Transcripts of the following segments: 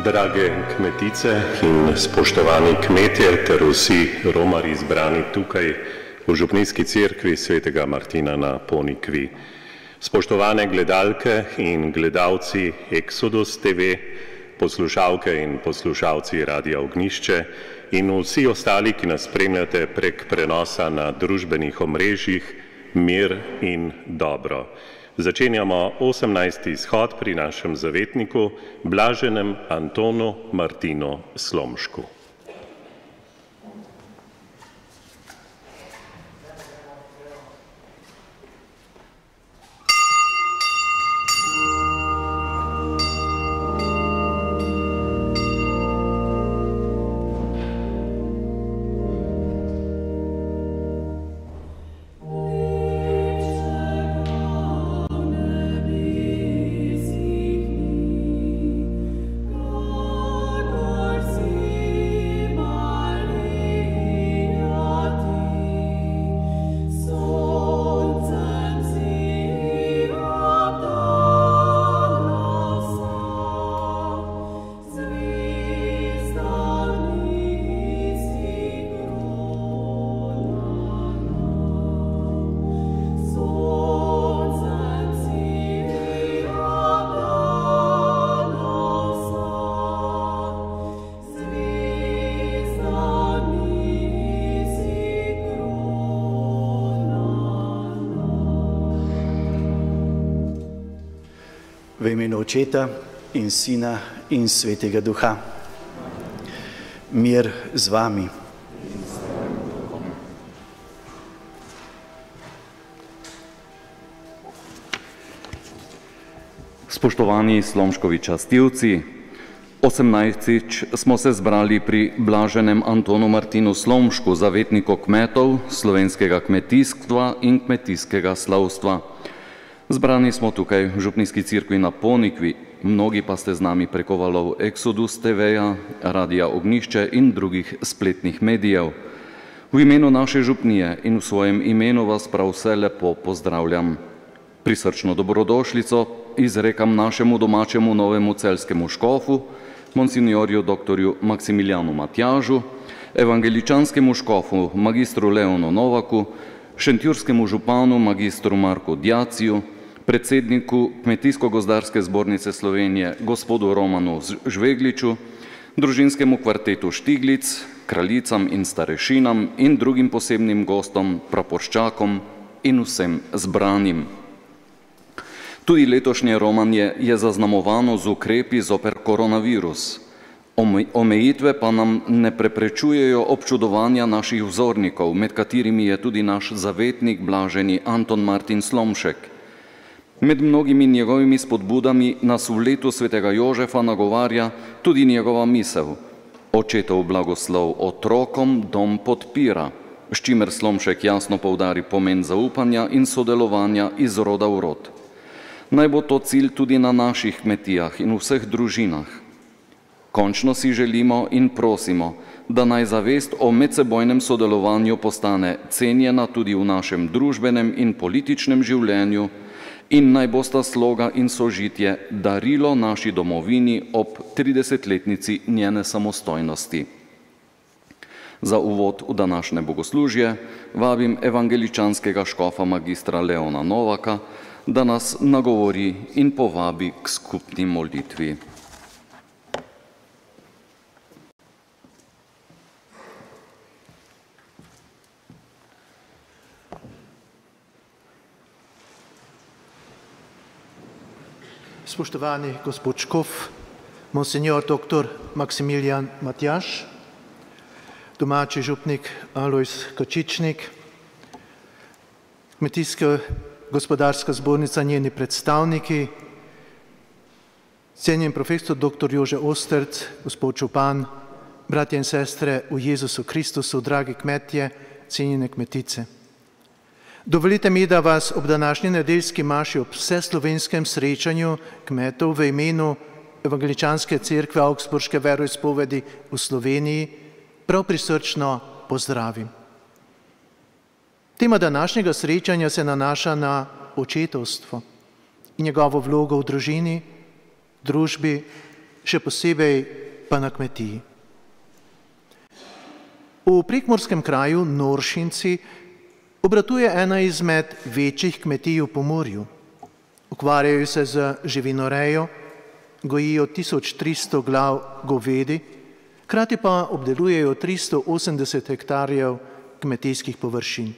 Drage kmetice in spoštovani kmetje ter vsi romarji zbrani tukaj v Župnijski cerkvi svetega Martina na Ponikvi. Spoštovane gledalke in gledalci Exodus TV, poslušalke in poslušalci Radia Ognjišče in vsi ostali, ki nas spremljate prek prenosa na družbenih omrežjih, mir in dobro. Začenjamo 18. shod pri našem zavetniku, blaženem Antonu Martinu Slomšku. V imenu Očeta in Sina in Svetega Duha. Mir z vami. Spoštovani Slomškovi častilci, 18. smo se zbrali pri blaženem Antonu Martinu Slomšku, zavetniku kmetov, slovenskega kmetijstva in kmetijskega slavstva. Zbrani smo tukaj v Župnijski cerkvi na Ponikvi, mnogi pa ste z nami preko valov Exodus TV-ja, Radia Ognjišče in drugih spletnih medijev. V imenu naše župnije in v svojem imenu vas prav vse lepo pozdravljam. Prisrčno dobrodošlico izrekam našemu domačemu novemu celjskemu škofu, monsinjorju dr. Maksimilijanu Matjažu, evangeličanskemu škofu magistru Leonu Novaku, šentjurskemu županu magistru Marku Djaciju, predsedniku Kmetijsko-gozdarske zbornice Slovenije gospodu Romanu Žvegliču, družinskemu kvartetu Štiglic, kraljicam in starešinam in drugim posebnim gostom, praporščakom in vsem zbranim. Tudi letošnje romanje je zaznamovano z ukrepi zoper koronavirus. Omejitve pa nam ne preprečujejo občudovanja naših vzornikov, med katerimi je tudi naš zavetnik blaženi Anton Martin Slomšek. Med mnogimi njegovimi spodbudami nas v letu svetega Jožefa nagovarja tudi njegova misel: Očetov blagoslov otrokom dom podpira, s čimer Slomšek jasno poudari pomen zaupanja in sodelovanja iz roda v rod. Naj bo to cilj tudi na naših kmetijah in vseh družinah. Končno si želimo in prosimo, da naj zavest o medsebojnem sodelovanju postane cenjena tudi v našem družbenem in političnem življenju in naj bosta sloga in sožitje darilo naši domovini ob 30-letnici njene samostojnosti. Za uvod v današnje bogoslužje vabim evangeličanskega škofa magistra Leona Novaka, da nas nagovori in povabi k skupni molitvi. Spoštovani gospod škof, monsinjor dr. Maksimilijan Matjaž, domači župnik Alojz Kačičnik, Kmetijsko-gospodarska zbornica, njeni predstavniki, cenjen profesor dr. Jože Osterc, gospod župan, bratje in sestre v Jezusu Kristusu, dragi kmetje, cenjene kmetice. Dovolite mi, da vas ob današnji nedeljski maši ob vseslovenskem srečanju kmetov v imenu Evangeličanske cerkve Augsburške veroizpovedi v Sloveniji prav prisrčno pozdravim. Tema današnjega srečanja se nanaša na očetovstvo in njegovo vlogo v družini, družbi še posebej pa na kmetiji. V prekmurskem kraju Noršinci obratuje ena izmed večjih kmetij v Pomurju. Ukvarjajo se z živinorejo, gojijo 1300 glav govedi, hkrati pa obdelujejo 380 hektarjev kmetijskih površin.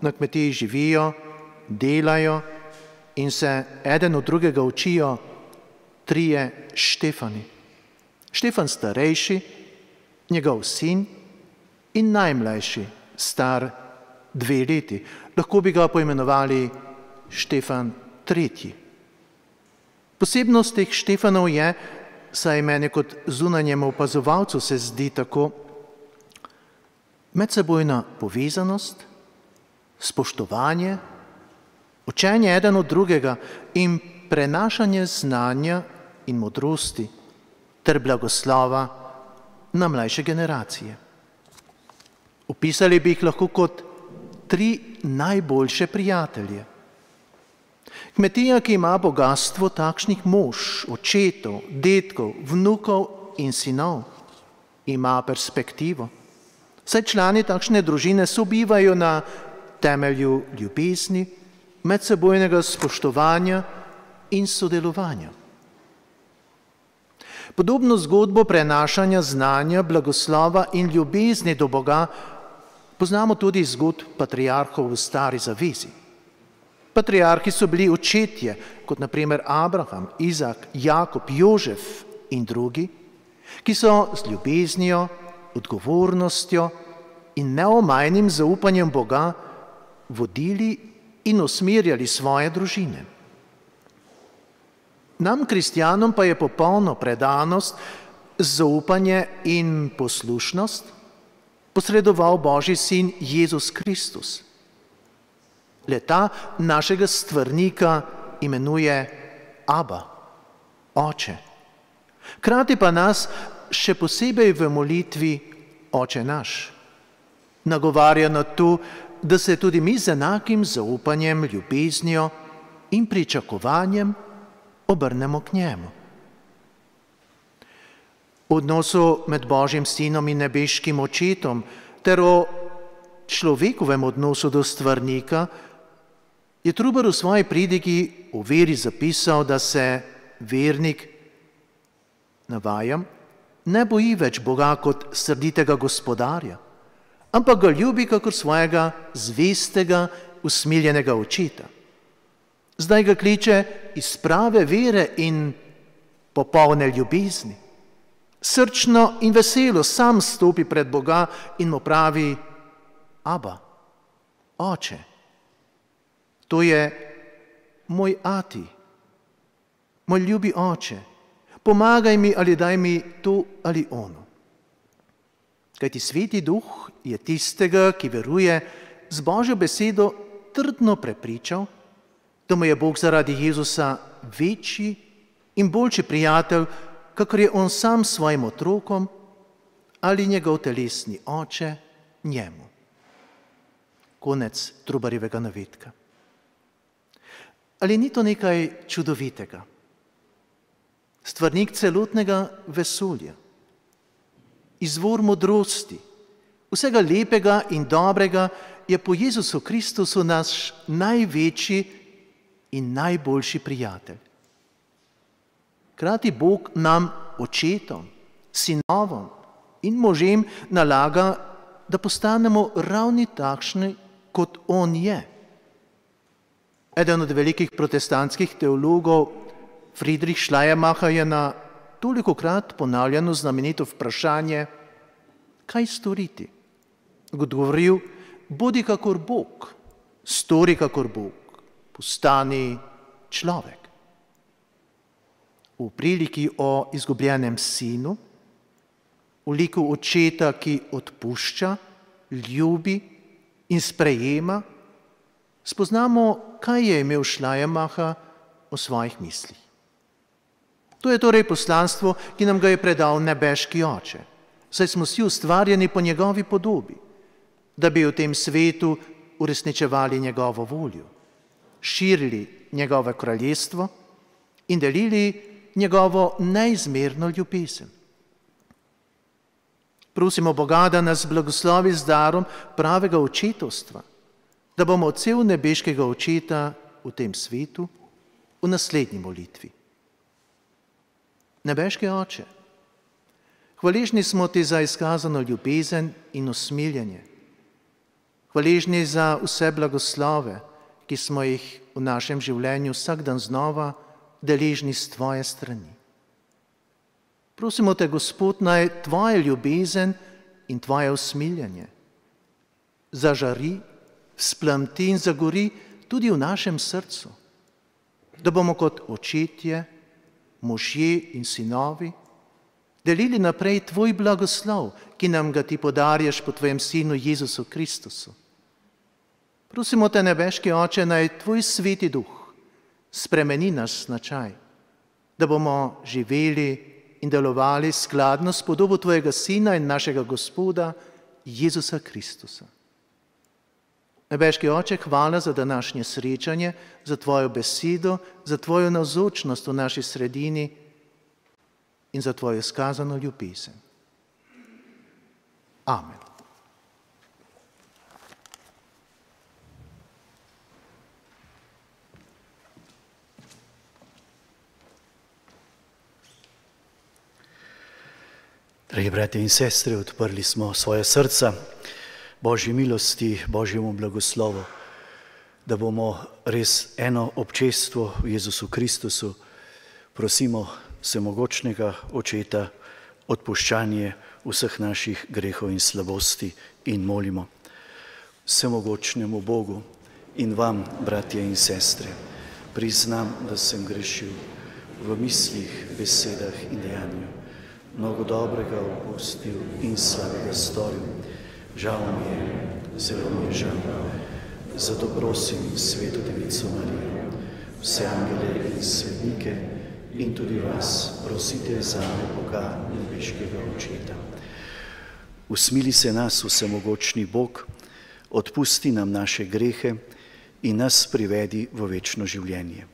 Na kmetiji živijo, delajo in se eden od drugega učijo trije Štefani. Štefan starejši, njegov sin in najmlajši, star 2 leti. Lahko bi ga poimenovali Štefan III. Posebnost teh Štefanov je, saj meni kot zunanjemu opazovalcu se zdi tako, medsebojna povezanost, spoštovanje, učenje eden od drugega in prenašanje znanja in modrosti ter blagoslova na mlajše generacije. Opisali bi jih lahko kot 3 najboljše prijatelje. Kmetija, ki ima bogatstvo takšnih mož, očetov, dedkov, vnukov in sinov, ima perspektivo. Saj člani takšne družine sobivajo na temelju ljubezni, medsebojnega spoštovanja in sodelovanja. Podobno zgodbo prenašanja znanja, blagoslova in ljubezni do Boga poznamo tudi iz zgodb patriarhov v Stari zavezi. Patriarhi so bili očetje, kot na primer Abraham, Izak, Jakob, Jožef in drugi, ki so z ljubeznijo, odgovornostjo in neomajnim zaupanjem Boga vodili in usmerjali svoje družine. Nam, kristjanom, pa je popolno predanost, zaupanje in poslušnost posredoval Božji sin Jezus Kristus. Le-ta našega stvarnika imenuje Aba, Oče. Hkrati pa nas še posebej v molitvi Oče naš nagovarja na to, da se tudi mi z enakim zaupanjem, ljubeznijo in pričakovanjem obrnemo k njemu. V odnosu med Božjim sinom in nebeškim očetom ter o človekovem odnosu do stvarnika je Trubar v svoji pridigi o veri zapisal, da se vernik, navajam, ne boji več Boga kot srditega gospodarja, ampak ga ljubi kakor svojega zvestega, usmiljenega očeta. Zdaj ga kliče iz prave vere in popolne ljubezni. Srčno in veselo sam stopi pred Boga in mu pravi: Aba, Oče. To je moj ati, moj ljubi oče, pomagaj mi ali daj mi to ali ono. Kajti Sveti Duh je tistega, ki veruje, z Božjo besedo trdno prepričal, da mu je Bog zaradi Jezusa večji in boljši prijatelj, kakor je on sam svojim otrokom ali njegov telesni oče njemu. Konec Trubarjevega navedka. Ali ni to nekaj čudovitega? Stvarnik celotnega vesolja, izvor modrosti, vsega lepega in dobrega je po Jezusu Kristusu naš največji in najboljši prijatelj. Hkrati Bog nam, očetom, sinovom in možem nalaga, da postanemo ravni takšni, kot on je. Eden od velikih protestantskih teologov, Friedrich Schleiermacher, je na tolikokrat ponavljano znamenito vprašanje, kaj storiti? Odgovoril: bodi kakor Bog, stori kakor Bog, postani človek. V priliki o izgubljenem sinu, v liku očeta, ki odpušča, ljubi in sprejema, spoznamo, kaj je imel Schleiermacher o svojih mislih. To je torej poslanstvo, ki nam ga je predal nebeški Oče, saj smo vsi ustvarjeni po njegovi podobi, da bi v tem svetu uresničevali njegovo voljo, širili njegovo kraljestvo in delili njegovo neizmerno ljubezen. Prosimo Boga, da nas blagoslovi z darom pravega očetovstva, da bomo odsev nebeškega očeta v tem svetu v naslednji molitvi. Nebeški Oče, hvaležni smo ti za izkazano ljubezen in usmiljenje. Hvaležni za vse blagoslove, ki smo jih v našem življenju vsak dan znova deležni s tvoje strani. Prosimo te, Gospod, naj tvoja ljubezen in tvoje usmiljenje zažari, vzplamti in zagori tudi v našem srcu, da bomo kot očetje, možje in sinovi delili naprej tvoj blagoslov, ki nam ga ti podarjaš po tvojem sinu Jezusu Kristusu. Prosimo te, nebeški Oče, naj tvoj sveti duh spremeni nas značaj, da bomo živeli in delovali skladno s podobo tvojega sina in našega Gospoda Jezusa Kristusa. Nebeški Oče, hvala za današnje srečanje, za tvojo besedo, za tvojo navzočnost v naši sredini in za tvojo izkazano ljubezen. Amen. Dragi bratje in sestre, odprli smo svoje srca Božji milosti, Božjemu blagoslovu, da bomo res eno občestvo v Jezusu Kristusu. Prosimo vsemogočnega Očeta odpuščanje vseh naših grehov in slabosti in molimo vsemogočnemu Bogu in vam, bratje in sestre, priznam, da sem grešil v mislih, besedah in dejanju. Mnogo dobrega opustil in slabega storil. Žal mi je, zelo mi je žal. Zato prosim Sveto Devico Marijo, vse angele in svetnike in tudi vas prosite za Boga nebeškega Očeta. Usmili se nas vsemogočni Bog, odpusti nam naše grehe in nas privedi v večno življenje.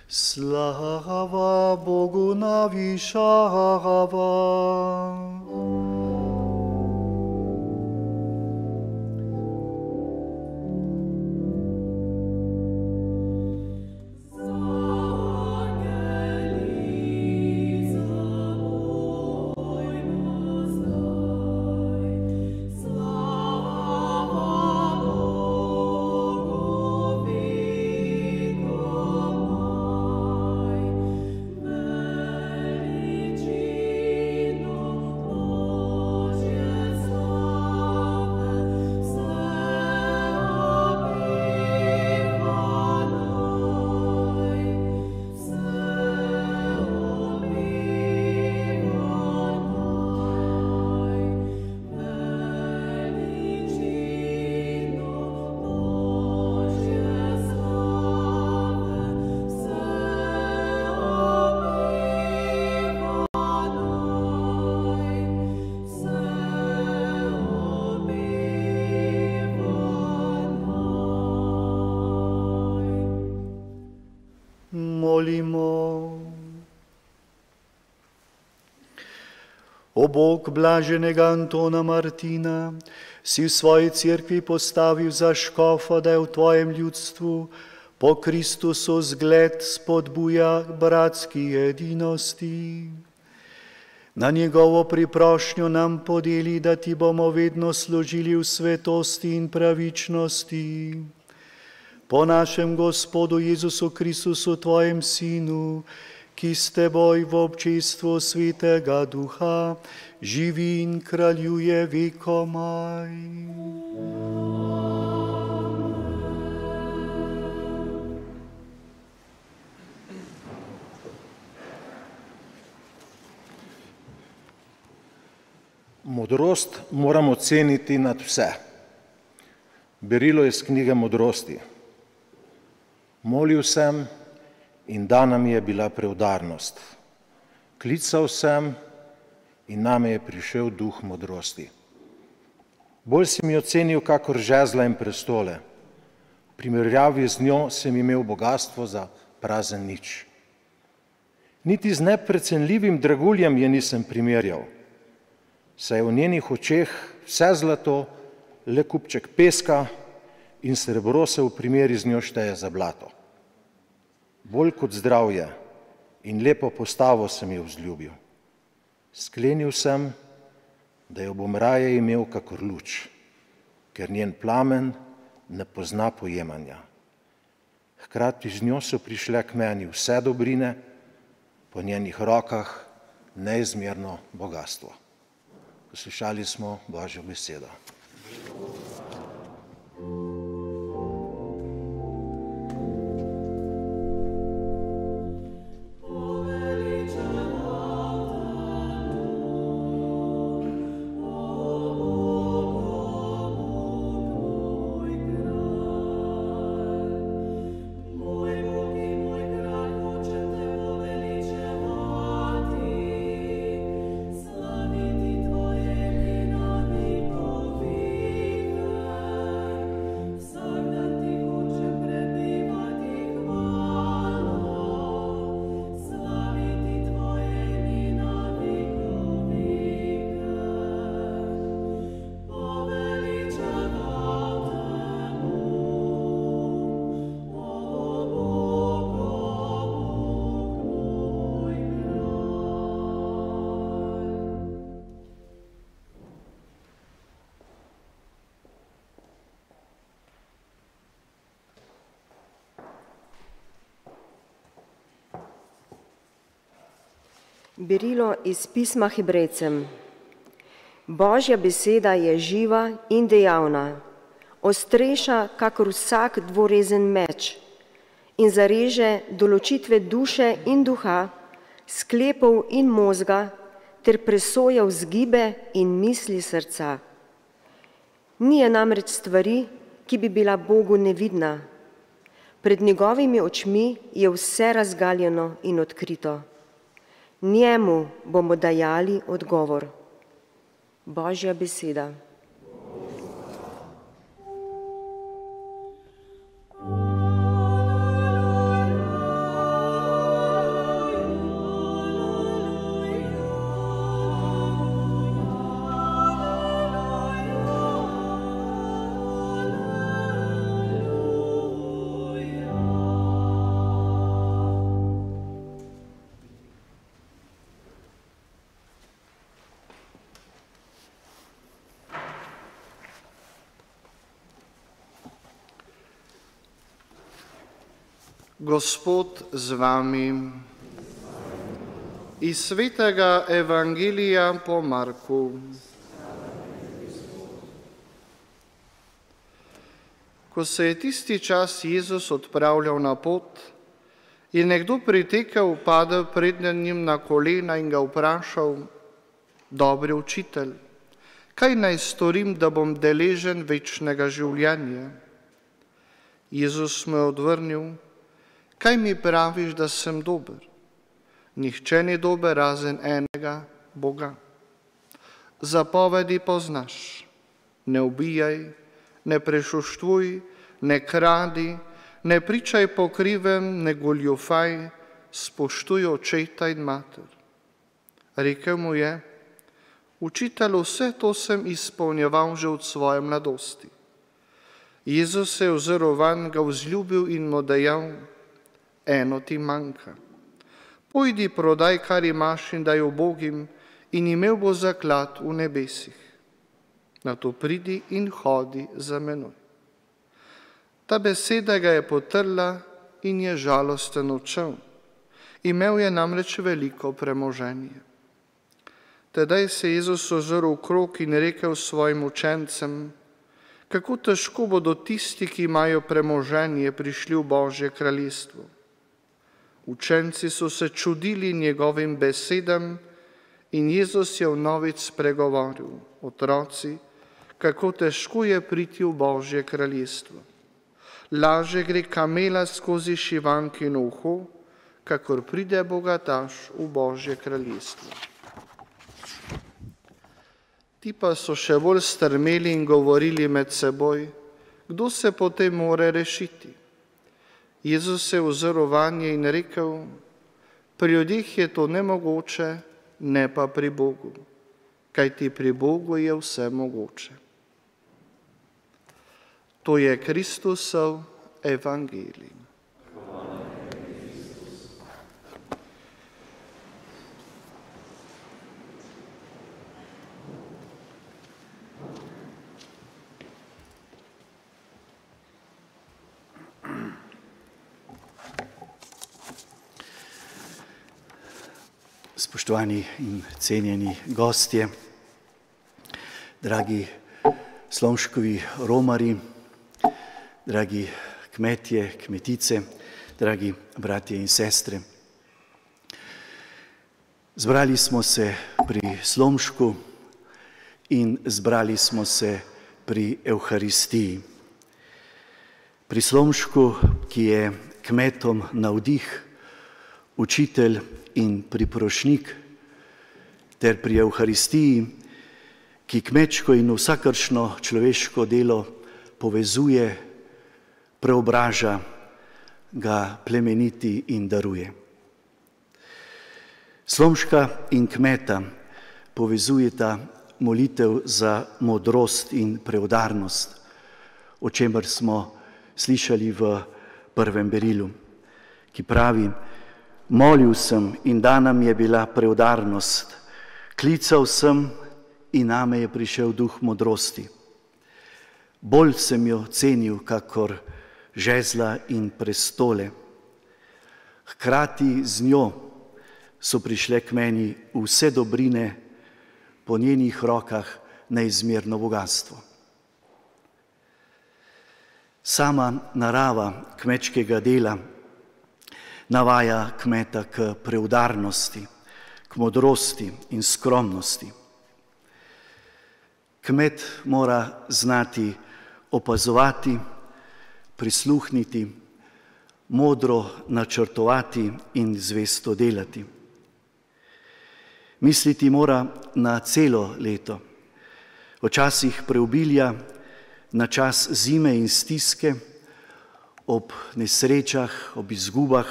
Slava Bogu na višavah. Molimo. O Bog blaženega Antona Martina, si v svoji cerkvi postavil za škofa, da je v tvojem ljudstvu po Kristusu zgled spodbuja bratski edinosti. Na njegovo priprošnjo nam podeli, da ti bomo vedno služili v svetosti in pravičnosti. Po našem Gospodu Jezusu Kristusu, tvojem Sinu, ki s teboj v občestvu Svetega Duha živi in kraljuje vekomaj. Modrost moramo ceniti nad vse. Berilo iz knjige Modrosti. Molil sem in dana mi je bila preudarnost. Klical sem in name je prišel duh modrosti. Bolj si mi ocenil kakor žezla in prestole. V primerjavi z njo sem imel bogatstvo za prazen nič. Niti z neprecenljivim draguljem je nisem primerjal, saj je v njenih očeh vse zlato, le kupček peska in srebro se v primeri z njo šteje za blato. Bolj kot zdravje in lepo postavo sem jo vzljubil. Sklenil sem, da jo bom raje imel kakor luč, ker njen plamen ne pozna pojemanja. Hkrati z njo so prišle k meni vse dobrine, po njenih rokah neizmerno bogatstvo. Poslušali smo Božjo besedo. Berilo iz pisma Hebrejcem. Božja beseda je živa in dejavna, ostrejša kakor vsak dvorezen meč in zareže določitve duše in duha, sklepov in možga ter presoja vzgibe in misli srca. Ni je namreč stvari, ki bi bila Bogu nevidna. Pred njegovimi očmi je vse razgaljeno in odkrito. Njemu bomo dajali odgovor. Božja beseda. Gospod z vami. Iz svetega Evangelija po Marku. Ko se je tisti čas Jezus odpravljal na pot, je nekdo pritekel, padel pred njim na kolena in ga vprašal: Dobri učitelj, kaj naj storim, da bom deležen večnega življenja? Jezus mu je odvrnil: Kaj mi praviš, da sem dober? Nihče ni dober razen enega, Boga. Zapovedi poznaš: ne ubijaj, ne prešuštvuj, ne kradi, ne pričaj po krivem, ne goljufaj, spoštuj očeta in mater. Rekel mu je: Učitelj, vse to sem izpolnjeval že od svoje mladosti. Jezus se je ozrl vanj, ga vzljubil in mu dejal: Eno ti manjka. Pojdi, prodaj, kar imaš, in daj ubogim, in imel bo zaklad v nebesih. Nato pridi in hodi za menoj. Ta beseda ga je potrla in je žalosten odšel. Imel je namreč veliko premoženje. Tedaj se je Jezus ozrl okrog in rekel svojim učencem: Kako težko bodo tisti, ki imajo premoženje, prišli v Božje kraljestvo. Učenci so se čudili njegovim besedam In Jezus je vnovič spregovoril: otroci, kako težko je priti v Božje kraljestvo. Laže gre kamela skozi šivankino uho, kakor pride bogataš v Božje kraljestvo. Ti pa so še bolj strmeli in govorili med seboj, kdo se potem more rešiti. Jezus se je ozrl vanje in rekel: pri ljudeh je to nemogoče, ne pa pri Bogu, kajti pri Bogu je vse mogoče. To je Kristusov evangelij. Spoštovani in cenjeni gostje, dragi slomškovi romarji, dragi kmetje, kmetice, dragi bratje in sestre. Zbrali smo se pri Slomšku in zbrali smo se pri Evharistiji. Pri Slomšku, ki je kmetom navdih, učitelj in priprošnik, ter pri Evharistiji, ki kmečko in vsakršno človeško delo povezuje, preobraža, ga plemeniti in daruje. Slomška in kmeta povezujeta molitev za modrost in preudarnost, o čemer smo slišali v prvem berilu, ki pravi: molil sem in dana mi je bila preudarnost, klical sem in name je prišel duh modrosti. Bolj sem jo cenil kakor žezla in prestole. Hkrati z njo so prišle k meni vse dobrine, po njenih rokah neizmerno bogatstvo. Sama narava kmečkega dela navaja kmeta k preudarnosti, k modrosti in skromnosti. Kmet mora znati opazovati, prisluhniti, modro načrtovati in zvesto delati. Misliti mora na celo leto, včasih preobilja, na čas zime in stiske, ob nesrečah, ob izgubah,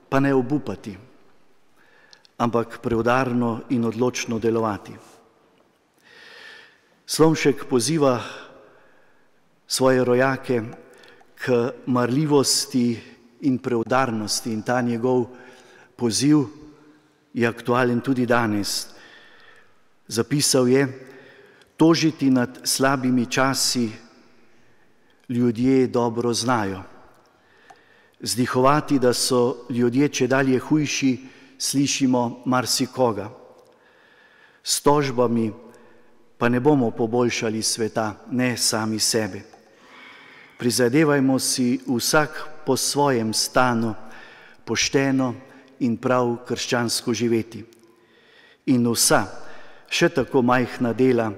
pa ne obupati, ampak preudarno in odločno delovati. Slomšek poziva svoje rojake k marljivosti in preudarnosti in ta njegov poziv je aktualen tudi danes. Zapisal je: tožiti nad slabimi časi ljudje dobro znajo. Zdihovati, da so ljudje čedalje hujši, slišimo marsikoga. S tožbami pa ne bomo poboljšali sveta, ne sami sebe. Prizadevajmo si vsak po svojem stanu pošteno in prav krščansko živeti. In vsa, še tako majhna dela,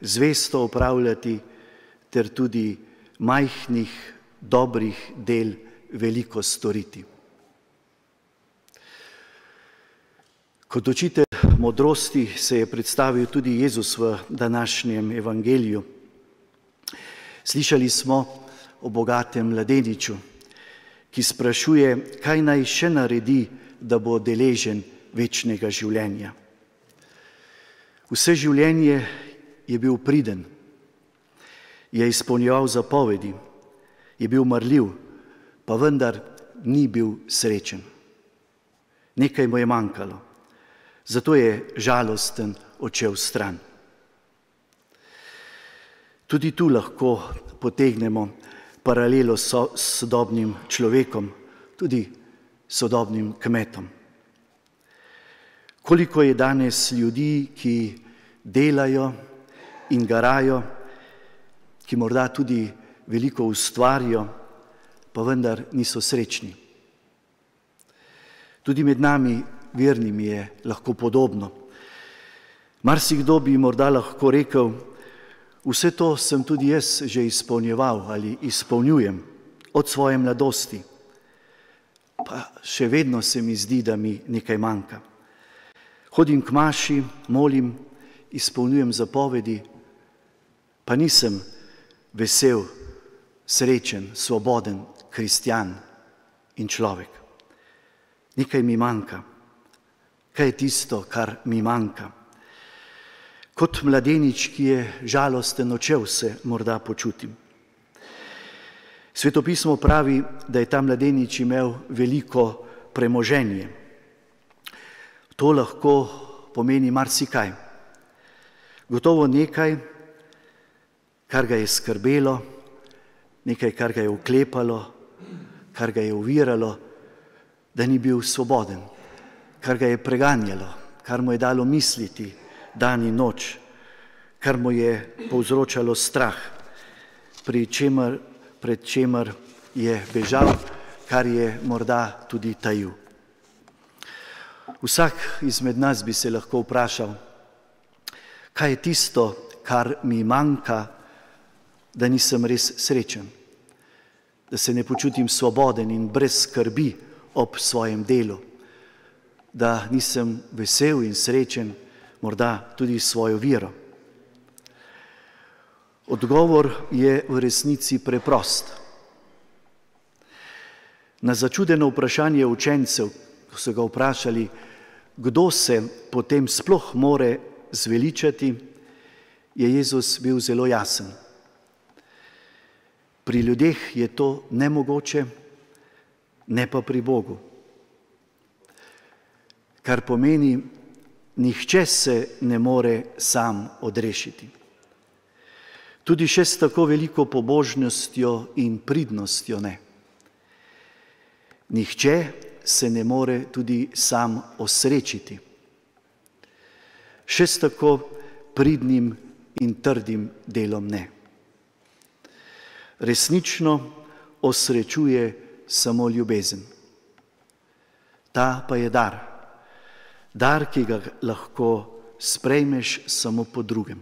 zvesto opravljati, ter tudi majhnih, dobrih del veliko storiti. Kot učitelj modrosti se je predstavil tudi Jezus v današnjem evangeliju. Slišali smo o bogatem mladeniču, ki sprašuje, kaj naj še naredi, da bo deležen večnega življenja. Vse življenje je bil priden, je izpolnjeval zapovedi, je bil marljiv, pa vendar ni bil srečen. Nekaj mu je manjkalo, zato je žalosten odšel stran. Tudi tu lahko potegnemo paralelo s sodobnim človekom, tudi sodobnim kmetom. Koliko je danes ljudi, ki delajo in garajo, ki morda tudi veliko ustvarijo, pa vendar niso srečni. Tudi med nami vernim je lahko podobno. Marsikdo bi morda lahko rekel, vse to sem tudi jaz že izpolnjeval ali izpolnjujem od svoje mladosti, pa še vedno se mi zdi, da mi nekaj manjka. Hodim k maši, molim, izpolnjujem zapovedi, pa nisem vesel, srečen, svoboden kristjan in človek. Nekaj mi manjka. Kaj je tisto, kar mi manjka? Kot mladenič, ki je žalosten očel, se morda počutim. Svetopismo pravi, da je ta mladenič imel veliko premoženje. To lahko pomeni marsikaj. Gotovo nekaj, kar ga je skrbelo, nekaj, kar ga je vklepalo, kar ga je oviralo, da ni bil svoboden, kar ga je preganjalo, kar mu je dalo misliti dan in noč, kar mu je povzročalo strah, pred čemer je bežal, kar je morda tudi tajil. Vsak izmed nas bi se lahko vprašal, kaj je tisto, kar mi manjka, da nisem res srečen, da se ne počutim svoboden in brez skrbi ob svojem delu, da nisem vesel in srečen, morda tudi svojo vero. Odgovor je v resnici preprost. Na začudeno vprašanje učencev, ko so ga vprašali, kdo se potem sploh more zveličati, je Jezus bil zelo jasen. Pri ljudeh je to nemogoče, ne pa pri Bogu. Kar pomeni, nihče se ne more sam odrešiti. Tudi še s tako veliko pobožnostjo in pridnostjo ne. Nihče se ne more tudi sam osrečiti. Še s tako pridnim in trdim delom ne. Resnično osrečuje samo ljubezen. Ta pa je dar. Dar, ki ga lahko sprejmeš samo po drugem.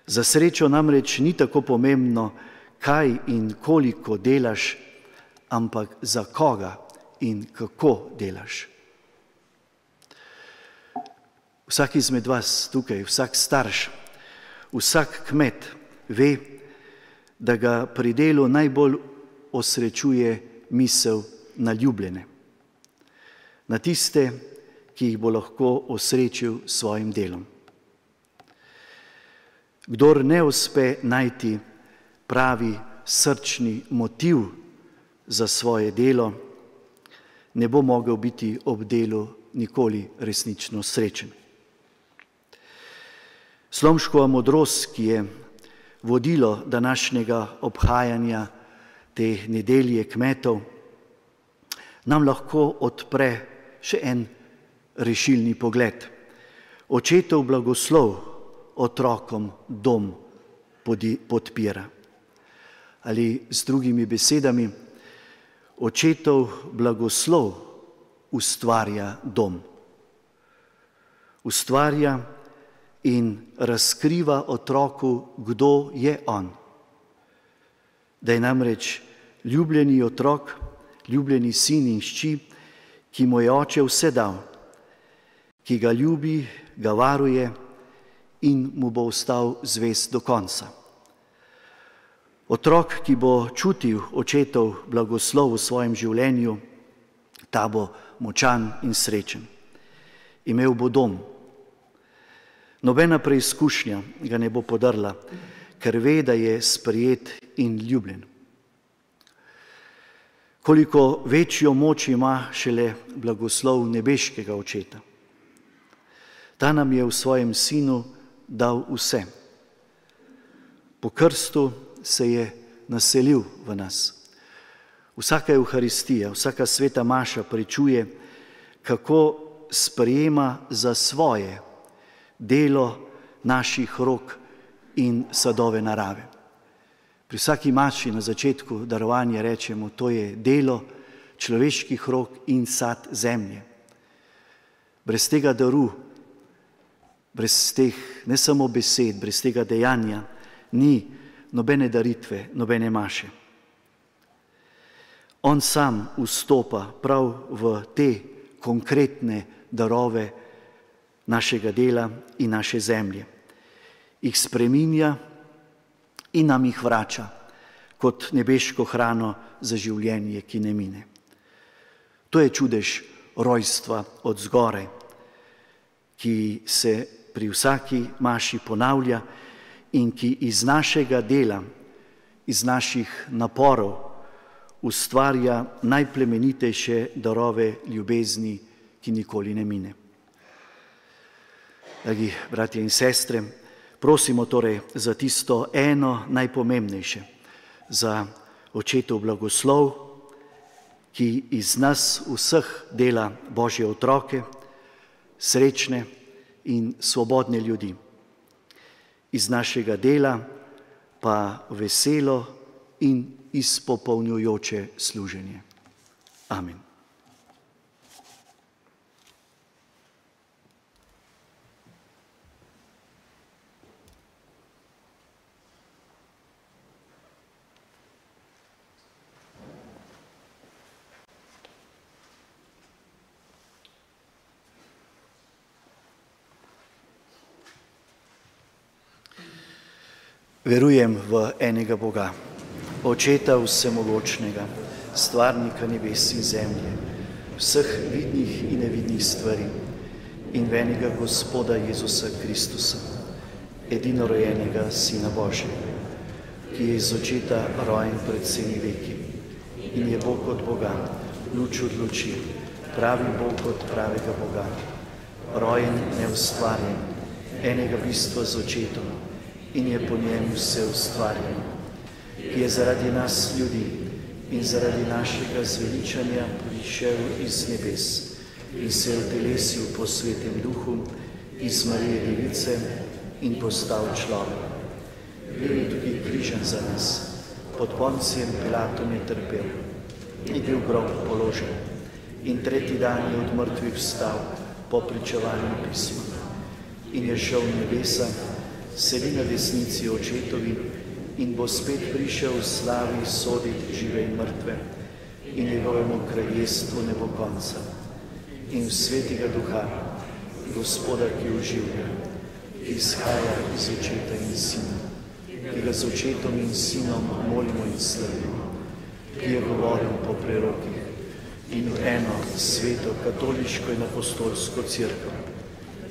Za srečo namreč ni tako pomembno, kaj in koliko delaš, ampak za koga in kako delaš. Vsak izmed vas tukaj, vsak starš, vsak kmet ve, da ga pri delu najbolj osrečuje misel na ljubljene, na tiste, ki jih bo lahko osrečil s svojim delom. Kdor ne uspe najti pravi srčni motiv za svoje delo, ne bo mogel biti ob delu nikoli resnično srečen. Slomškova modrost, ki je vodilo današnjega obhajanja te nedelje kmetov, nam lahko odpre še en rešilni pogled. Očetov blagoslov otrokom dom podpira. Ali z drugimi besedami, očetov blagoslov ustvarja dom. Ustvarja in razkriva otroku, kdo je on. Da je namreč ljubljeni otrok, ljubljeni sin in hči, ki mu je oče vse dal, ki ga ljubi, ga varuje in mu bo ostal zvest do konca. Otrok, ki bo čutil očetov blagoslov v svojem življenju, ta bo močan in srečen. Imel bo dom. Nobena preizkušnja ga ne bo podrla, ker ve, da je sprejet in ljubljen. Koliko večjo moč ima šele blagoslov nebeškega očeta. Ta nam je v svojem sinu dal vse. Po krstu se je naselil v nas. Vsaka Evharistija, vsaka sveta maša pričuje, kako sprejema za svoje delo naših rok in sadove narave. Pri vsaki maši na začetku darovanja rečemo, to je delo človeških rok in sad zemlje. Brez tega daru, brez teh ne samo besed, brez tega dejanja ni nobene daritve, nobene maše. On sam vstopa prav v te konkretne darove našega dela in naše zemlje. Jih spreminja in nam jih vrača kot nebeško hrano za življenje, ki ne mine. To je čudež rojstva od zgoraj, ki se pri vsaki maši ponavlja in ki iz našega dela, iz naših naporov ustvarja najplemenitejše darove ljubezni, ki nikoli ne mine. Dragi bratje in sestre, prosimo torej za tisto eno najpomembnejše, za očetov blagoslov, ki iz nas vseh dela Božje otroke, srečne in svobodne ljudi. Iz našega dela pa veselo in izpopolnjujoče služenje. Amen. Verujem v enega Boga, Očeta vsemogočnega, stvarnika nebes in zemlje, vseh vidnih in nevidnih stvari, in v enega Gospoda Jezusa Kristusa, edinorojenega Sina Božjega, ki je iz Očeta rojen pred vsemi veki in je Bog od Boga, luč od luči, pravi Bog od pravega Boga, rojen, neustvarjen, enega bistva z Očetom, in je po njem vse ustvarjeno, ki je zaradi nas ljudi in zaradi našega zveličanja prišel iz nebes in se utelesil po Svetem Duhu iz Marije Device in postal človek. Bil je tudi križan za nas, pod Poncijem Pilatom je trpel, je bil grob položen in tretji dan je od mrtvih vstal po pričevanju pisma in je šel v nebesa, sedi na desnici Očetovi in bo spet prišel v slavi soditi žive in mrtve in njegovemu kraljestvu ne bo konca. In v Svetega Duha, Gospoda, ki oživlja, ki izhaja iz Očeta in Sina, ki ga z Očetom in Sinom molimo in slavimo, ki je govoril po prerokih in v eno sveto, katoliško in apostolsko cerkev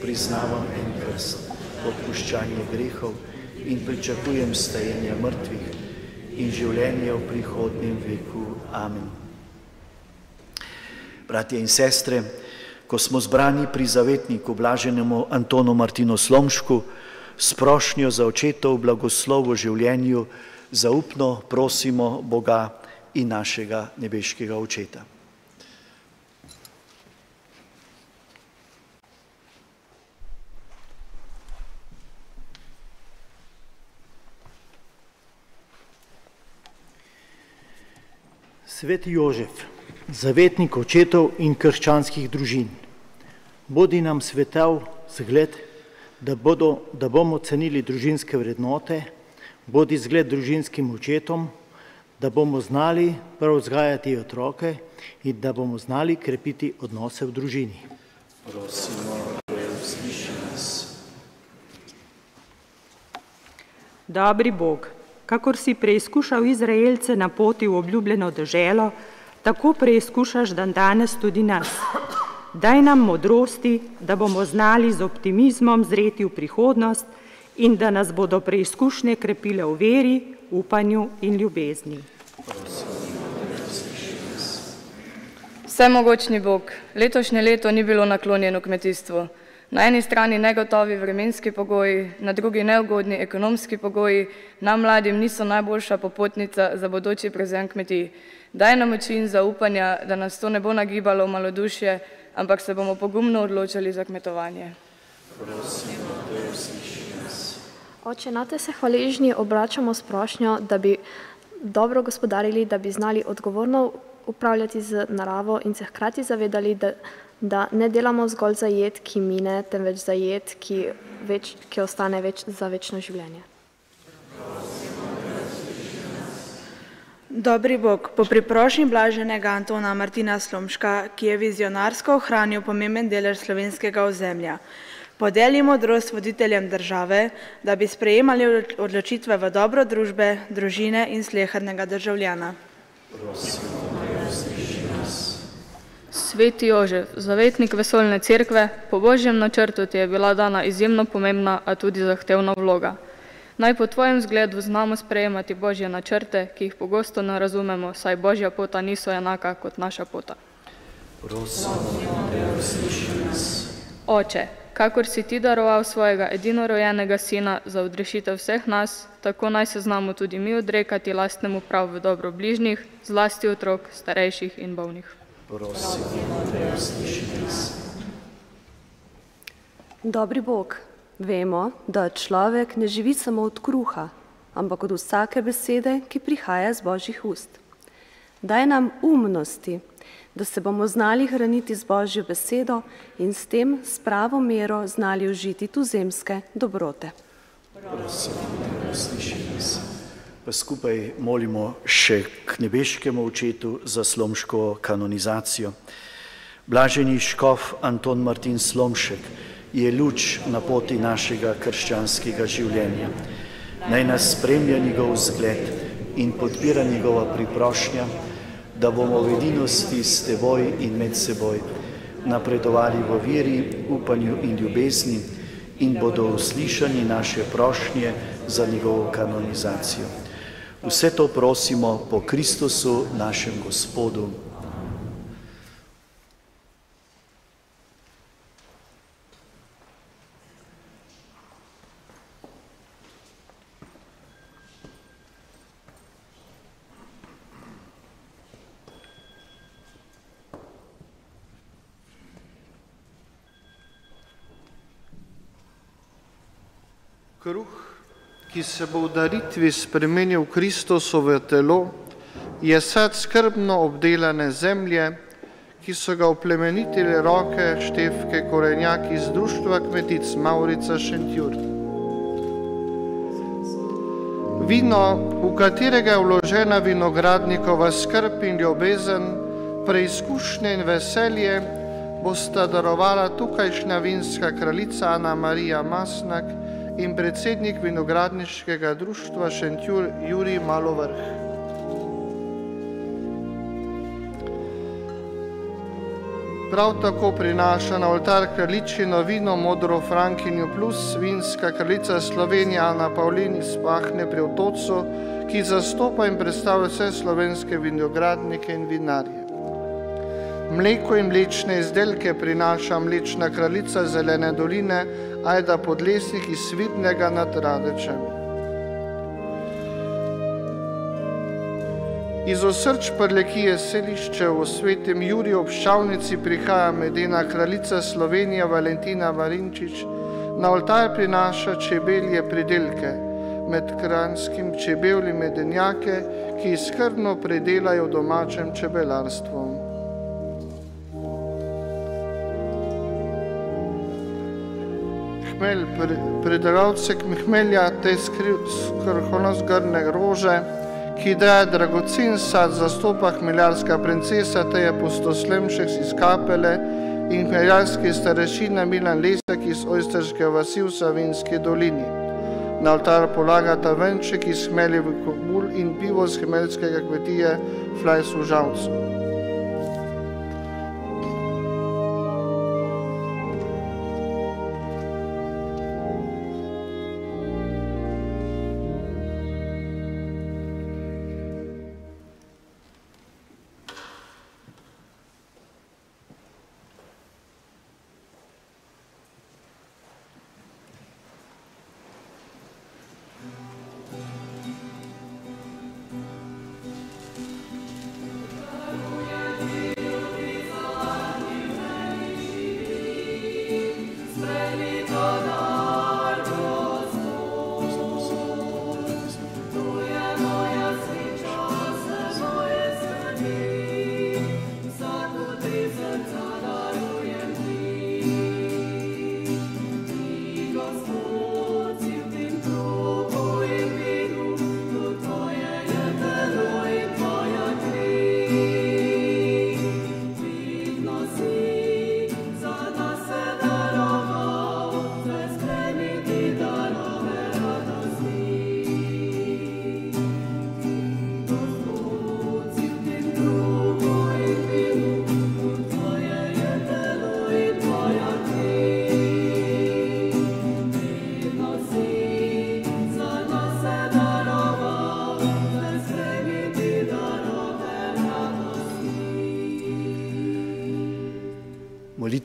priznavam en krst, odpuščanje grehov in pričakujem stajenja mrtvih in življenje v prihodnjem veku. Amen. Bratje in sestre, ko smo zbrani pri zavetniku blaženemu Antonu Martinu Slomšku s prošnjo za Očetov blagoslov v življenju, zaupno prosimo Boga in našega nebeškega Očeta. Sveti Jožef, zavetnik očetov in krščanskih družin, bodi nam svetav zgled, da bomo cenili družinske vrednote, bodi zgled družinskim očetom, da bomo znali prav vzgajati otroke in da bomo znali krepiti odnose v družini. Prosimo, da usliši nas. Dobri Bog, kakor si preizkušal Izraelce na poti v obljubljeno deželo, tako preizkušaš dandanes tudi nas. Daj nam modrosti, da bomo znali z optimizmom zreti v prihodnost in da nas bodo preizkušnje krepile v veri, upanju in ljubezni. Vsemogočni Bog, letošnje leto ni bilo naklonjeno kmetijstvu. Na eni strani negotovi vremenski pogoji, na drugi neugodni ekonomski pogoji, nam mladim niso najboljša popotnica za bodoči prevzem kmetij. Daj nam moči in zaupanja, da nas to ne bo nagibalo v malodušje, ampak se bomo pogumno odločali za kmetovanje. Prosimo, da usliši nas. Oče, nate se hvaležni obračamo s prošnjo, da bi dobro gospodarili, da bi znali odgovorno upravljati z naravo in se hkrati zavedali, da da ne delamo zgolj za jed, ki mine, temveč za jed, ki ostane za večno življenje. Dobri Bog, po priprošnji blaženega Antona Martina Slomška, ki je vizionarsko ohranil pomemben delež slovenskega ozemlja, podeli modrost voditeljem države, da bi sprejemali odločitve v dobro družbe, družine in slehernega državljana. Sveti Jožef, zavetnik vesoljne cerkve, po Božjem načrtu ti je bila dana izjemno pomembna, a tudi zahtevna vloga. Naj po tvojem zgledu znamo sprejemati Božje načrte, ki jih pogosto ne razumemo, saj Božja pota niso enaka kot naša pota. Oče, kakor si ti daroval svojega edinorojenega sina za odrešitev vseh nas, tako naj se znamo tudi mi odrekati lastnemu prav v dobro bližnjih, zlasti otrok, starejših in bolnih. Dobri Bog, vemo, da človek ne živi samo od kruha, ampak od vsake besede, ki prihaja z Božjih ust. Daj nam umnosti, da se bomo znali hraniti z Božjo besedo in s tem s pravo mero znali užiti tuzemske dobrote. Pa skupaj molimo še k nebeškemu očetu za slomško kanonizacijo. Blaženi škof Anton Martin Slomšek je luč na poti našega krščanskega življenja. Naj nas spremlja njegov zgled in podpira njegova priprošnja, da bomo v edinosti s teboj in med seboj napredovali v veri, upanju in ljubezni in bodo uslišani naše prošnje za njegovo kanonizacijo. Vse to prosimo po Kristusu, našem Gospodu. Kruh, ki se bo v daritvi spremenil Kristusovo telo, je sad skrbno obdelane zemlje, ki so ga oplemenitile roke Štefke Korenjak iz Društva kmetic Mavrica Šentjur. Vino, v katerega je vložena vinogradnikova skrb in ljubezen, preizkušnje in veselje, bosta darovala tukajšnja vinska kraljica Ana Marija Masnak in predsednik vinogradniškega društva Šentjur Jurij Malovrh. Prav tako prinaša na oltar kraljičino vino modro Frankinju plus vinska kraljica Slovenije Ana Pavlin iz Pahne pri Otocu, ki zastopa in predstavlja vse slovenske vinogradnike in vinarje. Mleko in mlečne izdelke prinaša mlečna kraljica Zelene doline Ajda Podlesnik iz Svidnega nad Radečem. Iz osrč Prlekije Selišče v Svetem Juriju ob Ščavnici prihaja medena kraljica Slovenija Valentina Marinčič, na oltar prinaša čebelje pridelke, med kranjskim čebelji medenjake, ki skrbno predelajo v domačem čebelarstvu. Pridelavce hmelja te skrhonosgrne rože, ki daje dragocen sad, zastopa hmeljarska princesa Teja Pustoslemšek iz Kapele in hmeljarski starešina Milan Lesjak iz Ojsterske vasi v Savinjski dolini. Na oltar polagata venček iz hmeljevih kobul in pivo z hmeljskega kmetije Flajs v Žalcu.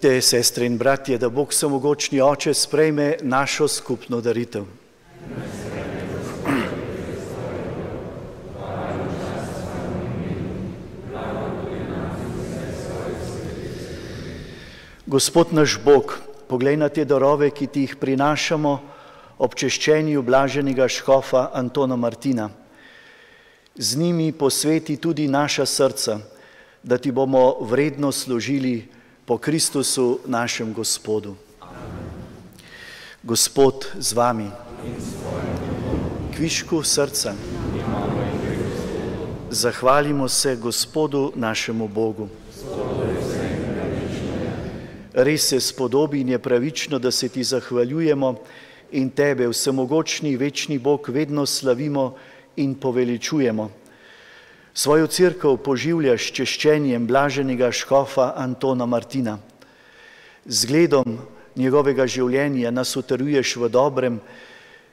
Dovolite, sestre in bratje, da Bog Vsemogočni Oče sprejme našo skupno daritev. Gospod naš Bog, poglej na te darove, ki ti jih prinašamo ob češčenju blaženega škofa Antona Martina. Z njimi posveti tudi naša srca, da ti bomo vredno služili po Kristusu našem Gospodu. Gospod z vami. Kvišku srca. Zahvalimo se Gospodu našemu Bogu. Res se spodobi in je pravično, da se ti zahvaljujemo in tebe, vsemogočni večni Bog, vedno slavimo in poveličujemo. Svojo cerkev poživljaš češčenjem blaženega škofa Antona Martina. Zgledom njegovega življenja nas utrjuješ v dobrem,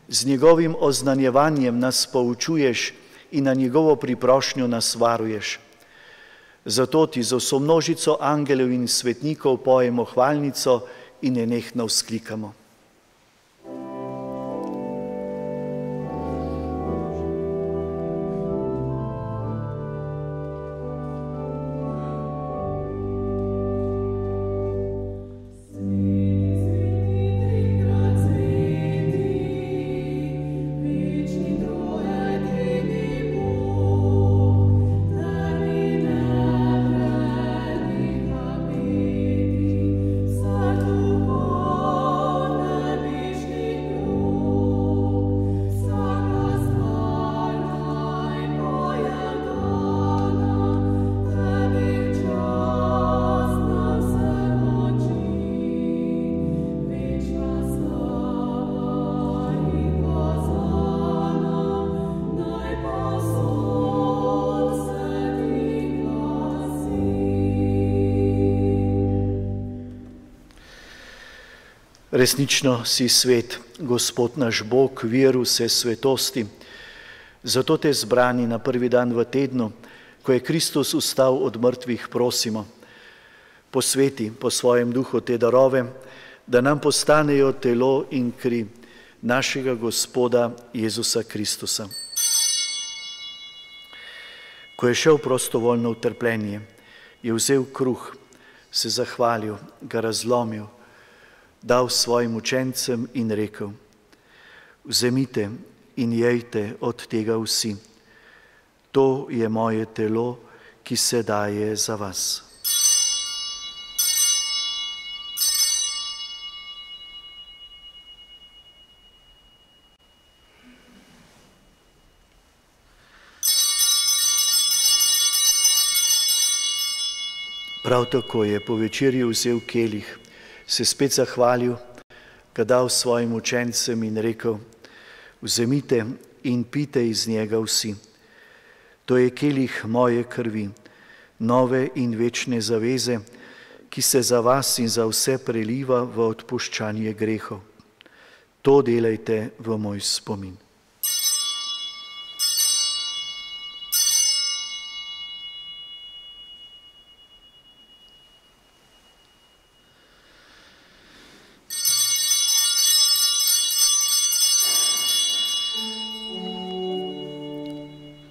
z njegovim oznanjevanjem nas poučuješ in na njegovo priprošnjo nas varuješ. Zato ti z vso množico angelov in svetnikov pojemo hvalnico in nenehno vzklikamo. Resnično si svet, Gospod naš Bog, vir vse svetosti. Zato te zbrani na prvi dan v tednu, ko je Kristus vstal od mrtvih, prosimo. Posveti po svojem duhu te darove, da nam postanejo telo in kri našega Gospoda Jezusa Kristusa. Ko je šel prostovoljno v trpljenje, je vzel kruh, se zahvalil, ga razlomil, dal svojim učencem in rekel: vzemite in jejte od tega vsi. To je moje telo, ki se daje za vas. Prav tako je po večerji vzel kelih, se spet zahvalil, ga dal svojim učencem in rekel: vzemite in pite iz njega vsi. To je kelih moje krvi, nove in večne zaveze, ki se za vas in za vse preliva v odpuščanje grehov. To delajte v moj spomin.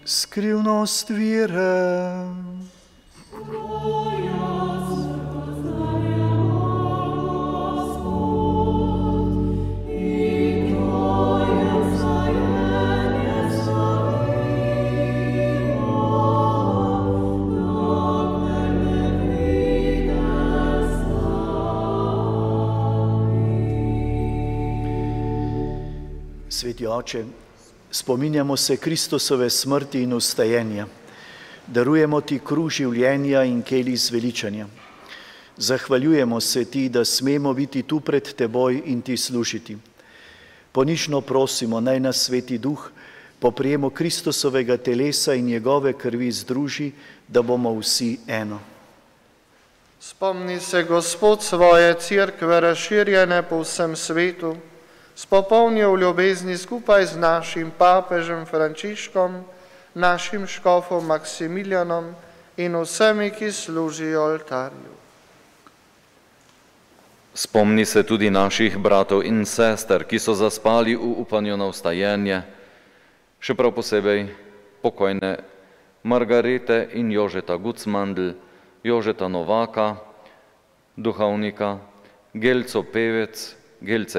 Skrivnost vire. Sveti Oče, spominjamo se Kristusove smrti in vstajenja. Darujemo ti kruh življenja in kelih zveličanja. Zahvaljujemo se ti, da smemo biti tu pred teboj in ti služiti. Ponižno prosimo, naj nas Sveti Duh po prijemu Kristusovega telesa in njegove krvi združi, da bomo vsi eno. Spomni se, Gospod, svoje cerkve razširjene po vsem svetu, spopolnil v ljubezni skupaj z našim papežem Frančiškom, našim škofom Maksimilijanom in vsemi, ki služijo oltarju. Spomni se tudi naših bratov in sester, ki so zaspali v upanju na vstajenje, še prav posebej pokojne Margarete in Jožeta Gucmandl, Jožeta Novaka, duhovnika, Gelce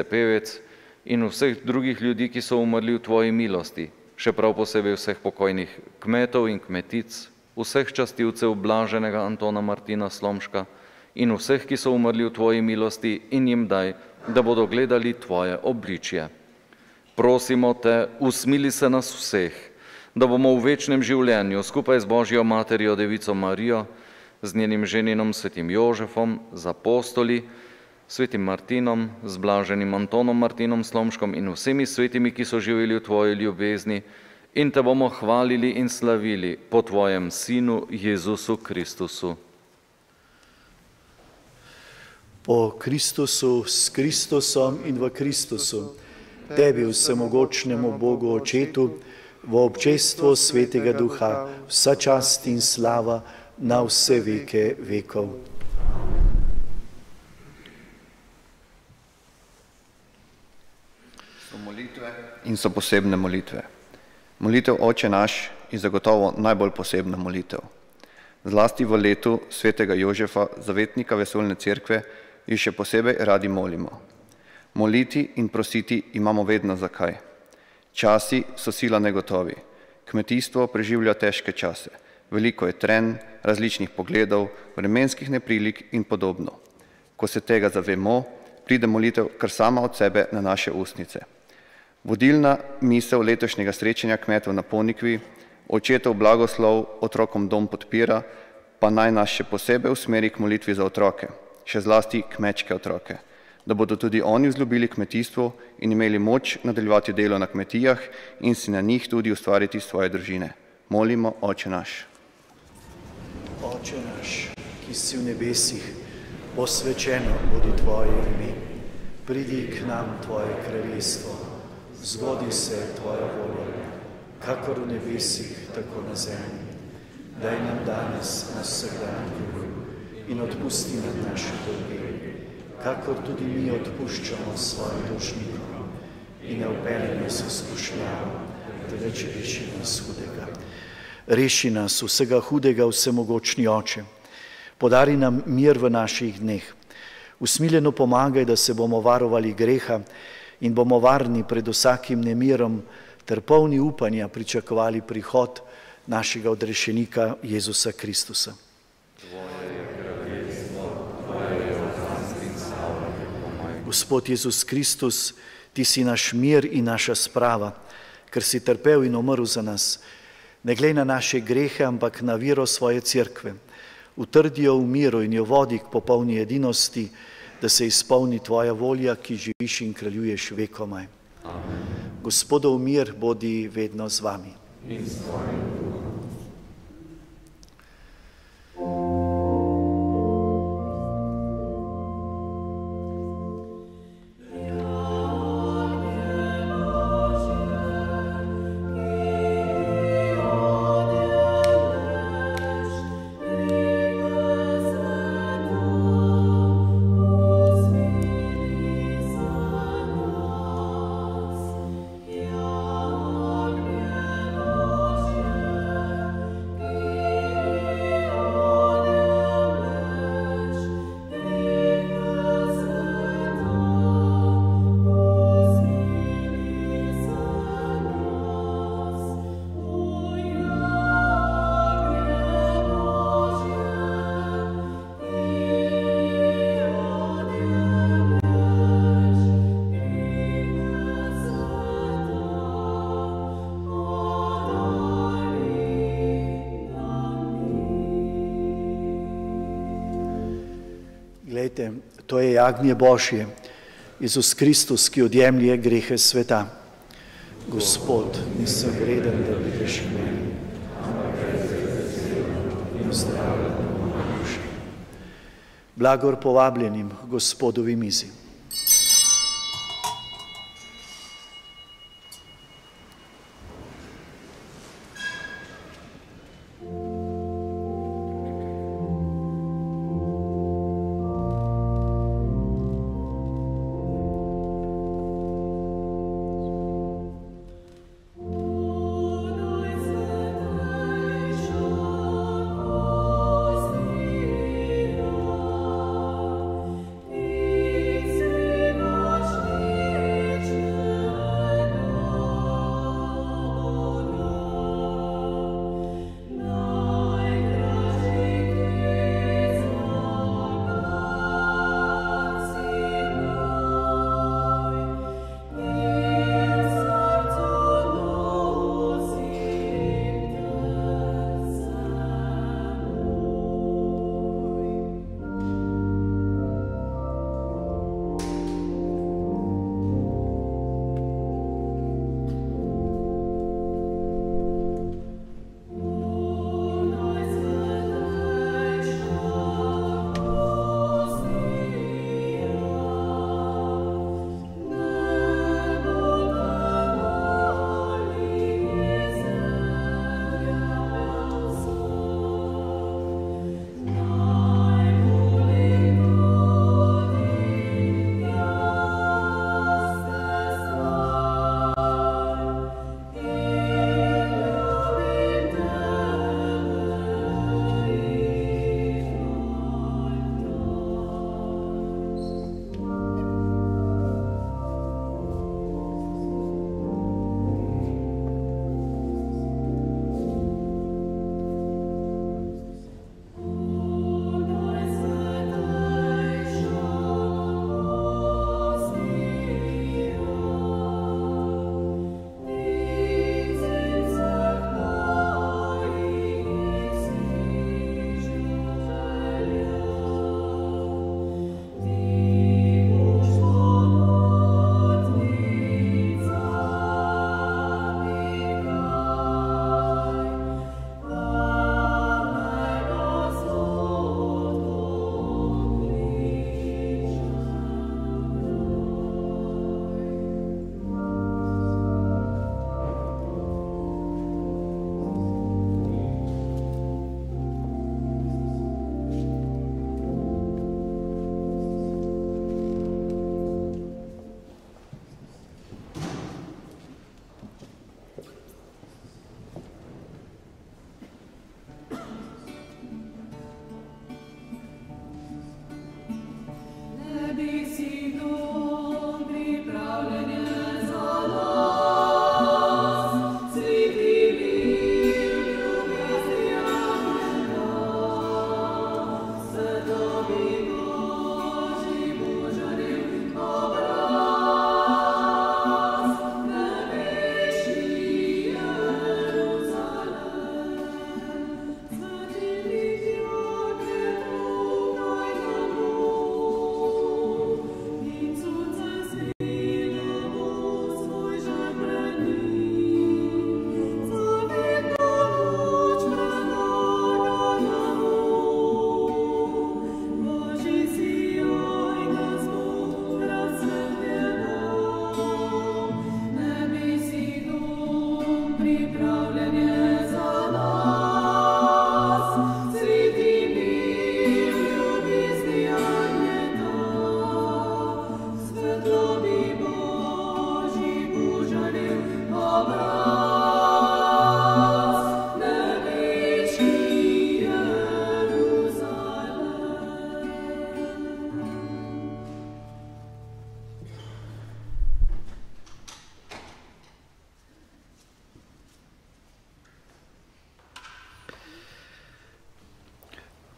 Pevec in vseh drugih ljudi, ki so umrli v tvoji milosti, še prav posebej vseh pokojnih kmetov in kmetic, vseh častilcev blaženega Antona Martina Slomška in vseh, ki so umrli v tvoji milosti, in jim daj, da bodo gledali tvoje obličje. Prosimo te, usmili se nas vseh, da bomo v večnem življenju skupaj z Božjo materjo Devico Marijo, z njenim ženinom svetim Jožefom, z apostoli, svetim Martinom, z blaženim Antonom Martinom Slomškom in vsemi svetimi, ki so živeli v tvoji ljubezni, in te bomo hvalili in slavili po tvojem Sinu Jezusu Kristusu. Po Kristusu, s Kristusom in v Kristusu, tebi vsemogočnemu Bogu Očetu, v občestvu Svetega Duha, vsa čast in slava na vse veke vekov. So molitve in so posebne molitve. Molitev Oče naš je zagotovo najbolj posebna molitev. Zlasti v letu svetega Jožefa, zavetnika vesoljne cerkve, jo še posebej radi molimo. Moliti in prositi imamo vedno zakaj. Časi so sila negotovi. Kmetijstvo preživlja težke čase. Veliko je trenj, različnih pogledov, vremenskih neprilik in podobno. Ko se tega zavemo, pride molitev kar sama od sebe na naše ustnice. Vodilna misel letošnjega srečanja kmetov na Ponikvi, očetov blagoslov otrokom dom podpira, pa naj nas še posebej usmeri k molitvi za otroke, še zlasti kmečke otroke, da bodo tudi oni vzljubili kmetijstvo in imeli moč nadaljevati delo na kmetijah in si na njih tudi ustvariti svoje družine. Molimo, Oče naš. Oče naš, ki si v nebesih, posvečeno bodi tvoje ime. Pridi k nam tvoje kraljestvo, zgodi se tvoja volja, kakor v nebesih, tako na zemlji. Daj nam danes naš vsakdanji kruh in odpusti nam naše dolge, kakor tudi mi odpuščamo svojim dolžnikom. In ne vpelji nas v skušnjavo, temveč reši nas hudega. Reši nas vsega hudega, vsemogočni Oče. Podari nam mir v naših dneh. Usmiljeno pomagaj, da se bomo varovali greha in bomo varni pred vsakim nemirom ter polni upanja pričakovali prihod našega odrešenika Jezusa Kristusa. Gospod Jezus Kristus, ti si naš mir in naša sprava, ker si trpel in umrl za nas. Ne glej na naše grehe, ampak na vero svoje cerkve. Utrdi jo v miru in jo vodi k popolni edinosti, da se izpolni tvoja volja, ki živiš in kraljuješ vekomaj. Gospodov mir bodi vedno z vami. In s tvojim duhom. To je jagnje Božje, Jezus Kristus, ki odjemlje grehe sveta. Gospod, nisem vreden, da prideš k meni, in zdravljen mojo dušo. Blagor povabljenim Gospodovi mizi.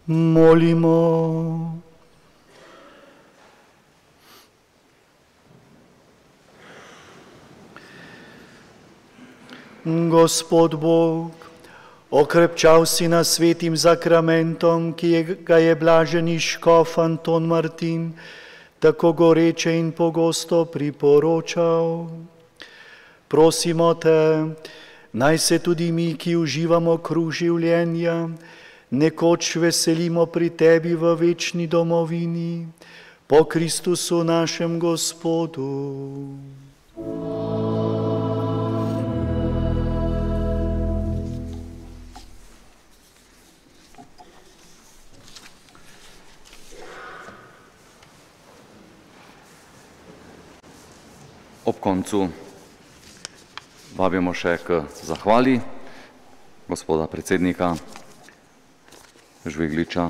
Molimo. Gospod Bog, okrepčal si nas svetim zakramentom, ga je blaženi škof Anton Martin tako goreče in pogosto priporočal. Prosimo te, naj se tudi mi, ki uživamo kruh življenja, nekoč veselimo pri tebi v večni domovini, po Kristusu našem Gospodu. Ob koncu vabimo še k zahvali gospoda predsednika Žvigliča.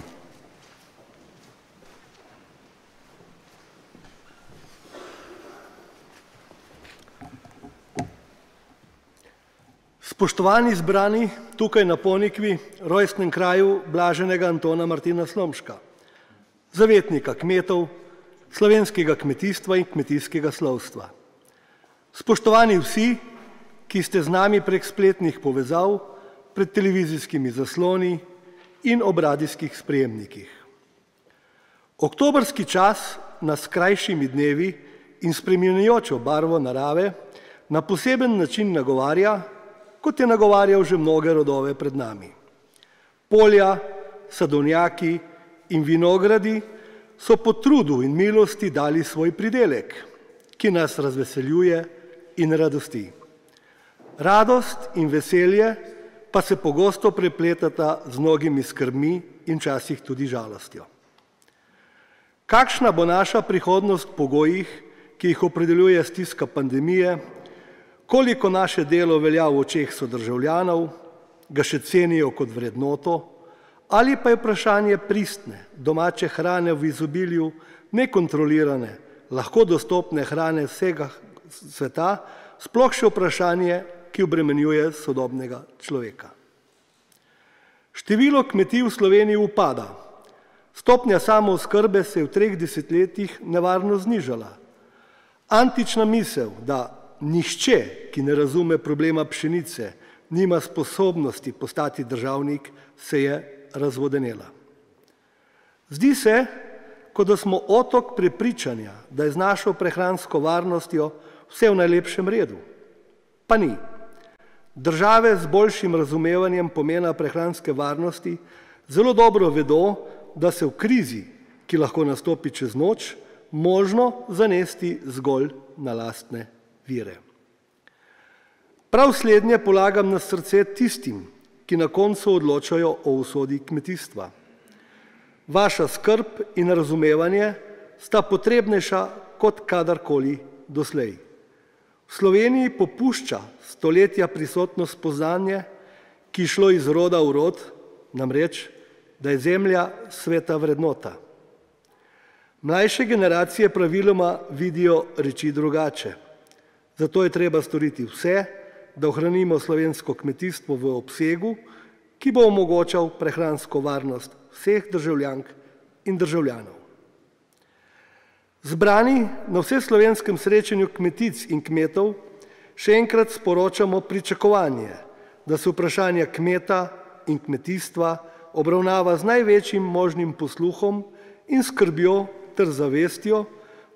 Spoštovani zbrani tukaj na Ponikvi, rojstnem kraju blaženega Antona Martina Slomška, zavetnika kmetov, slovenskega kmetijstva in kmetijskega slovstva. Spoštovani vsi, ki ste z nami prek spletnih povezav, pred televizijskimi zasloni in ob radijskih sprejemnikih. Oktobrski čas nas s krajšimi dnevi in spreminjajočo barvo narave na poseben način nagovarja, kot je nagovarjal že mnoge rodove pred nami. Polja, sadovnjaki in vinogradi so po trudu in milosti dali svoj pridelek, ki nas razveseljuje in radosti. Radost in veselje pa se pogosto prepletata z mnogimi skrbmi in včasih tudi žalostjo. Kakšna bo naša prihodnost v pogojih, ki jih opredeljuje stiska pandemije, koliko naše delo velja v očeh sodržavljanov, ga še cenijo kot vrednoto, ali pa je vprašanje pristne, domače hrane v izobilju, nekontrolirane, lahko dostopne hrane vsega sveta, sploh še vprašanje, ki obremenjuje sodobnega človeka. Število kmetij v Sloveniji upada. Stopnja samooskrbe se je v 3 desetletjih nevarno znižala. Antična misel, da nihče, ki ne razume problema pšenice, nima sposobnosti postati državnik, se je razvodenela. Zdi se, kot da smo otok prepričanja, da je z našo prehransko varnostjo vse v najlepšem redu. Pa ni. Države z boljšim razumevanjem pomena prehranske varnosti zelo dobro vedo, da se v krizi, ki lahko nastopi čez noč, možno zanesti zgolj na lastne vire. Prav slednje polagam na srce tistim, ki na koncu odločajo o usodi kmetijstva. Vaša skrb in razumevanje sta potrebnejša kot kadarkoli doslej. V Sloveniji popušča stoletja prisotno spoznanje, ki je šlo iz roda v rod, namreč, da je zemlja sveta vrednota. Mlajše generacije praviloma vidijo reči drugače. Zato je treba storiti vse, da ohranimo slovensko kmetijstvo v obsegu, ki bo omogočal prehransko varnost vseh državljank in državljanov. Zbrani na vseslovenskem srečanju kmetic in kmetov še enkrat sporočamo pričakovanje, da se vprašanja kmeta in kmetijstva obravnava z največjim možnim posluhom in skrbjo ter zavestjo,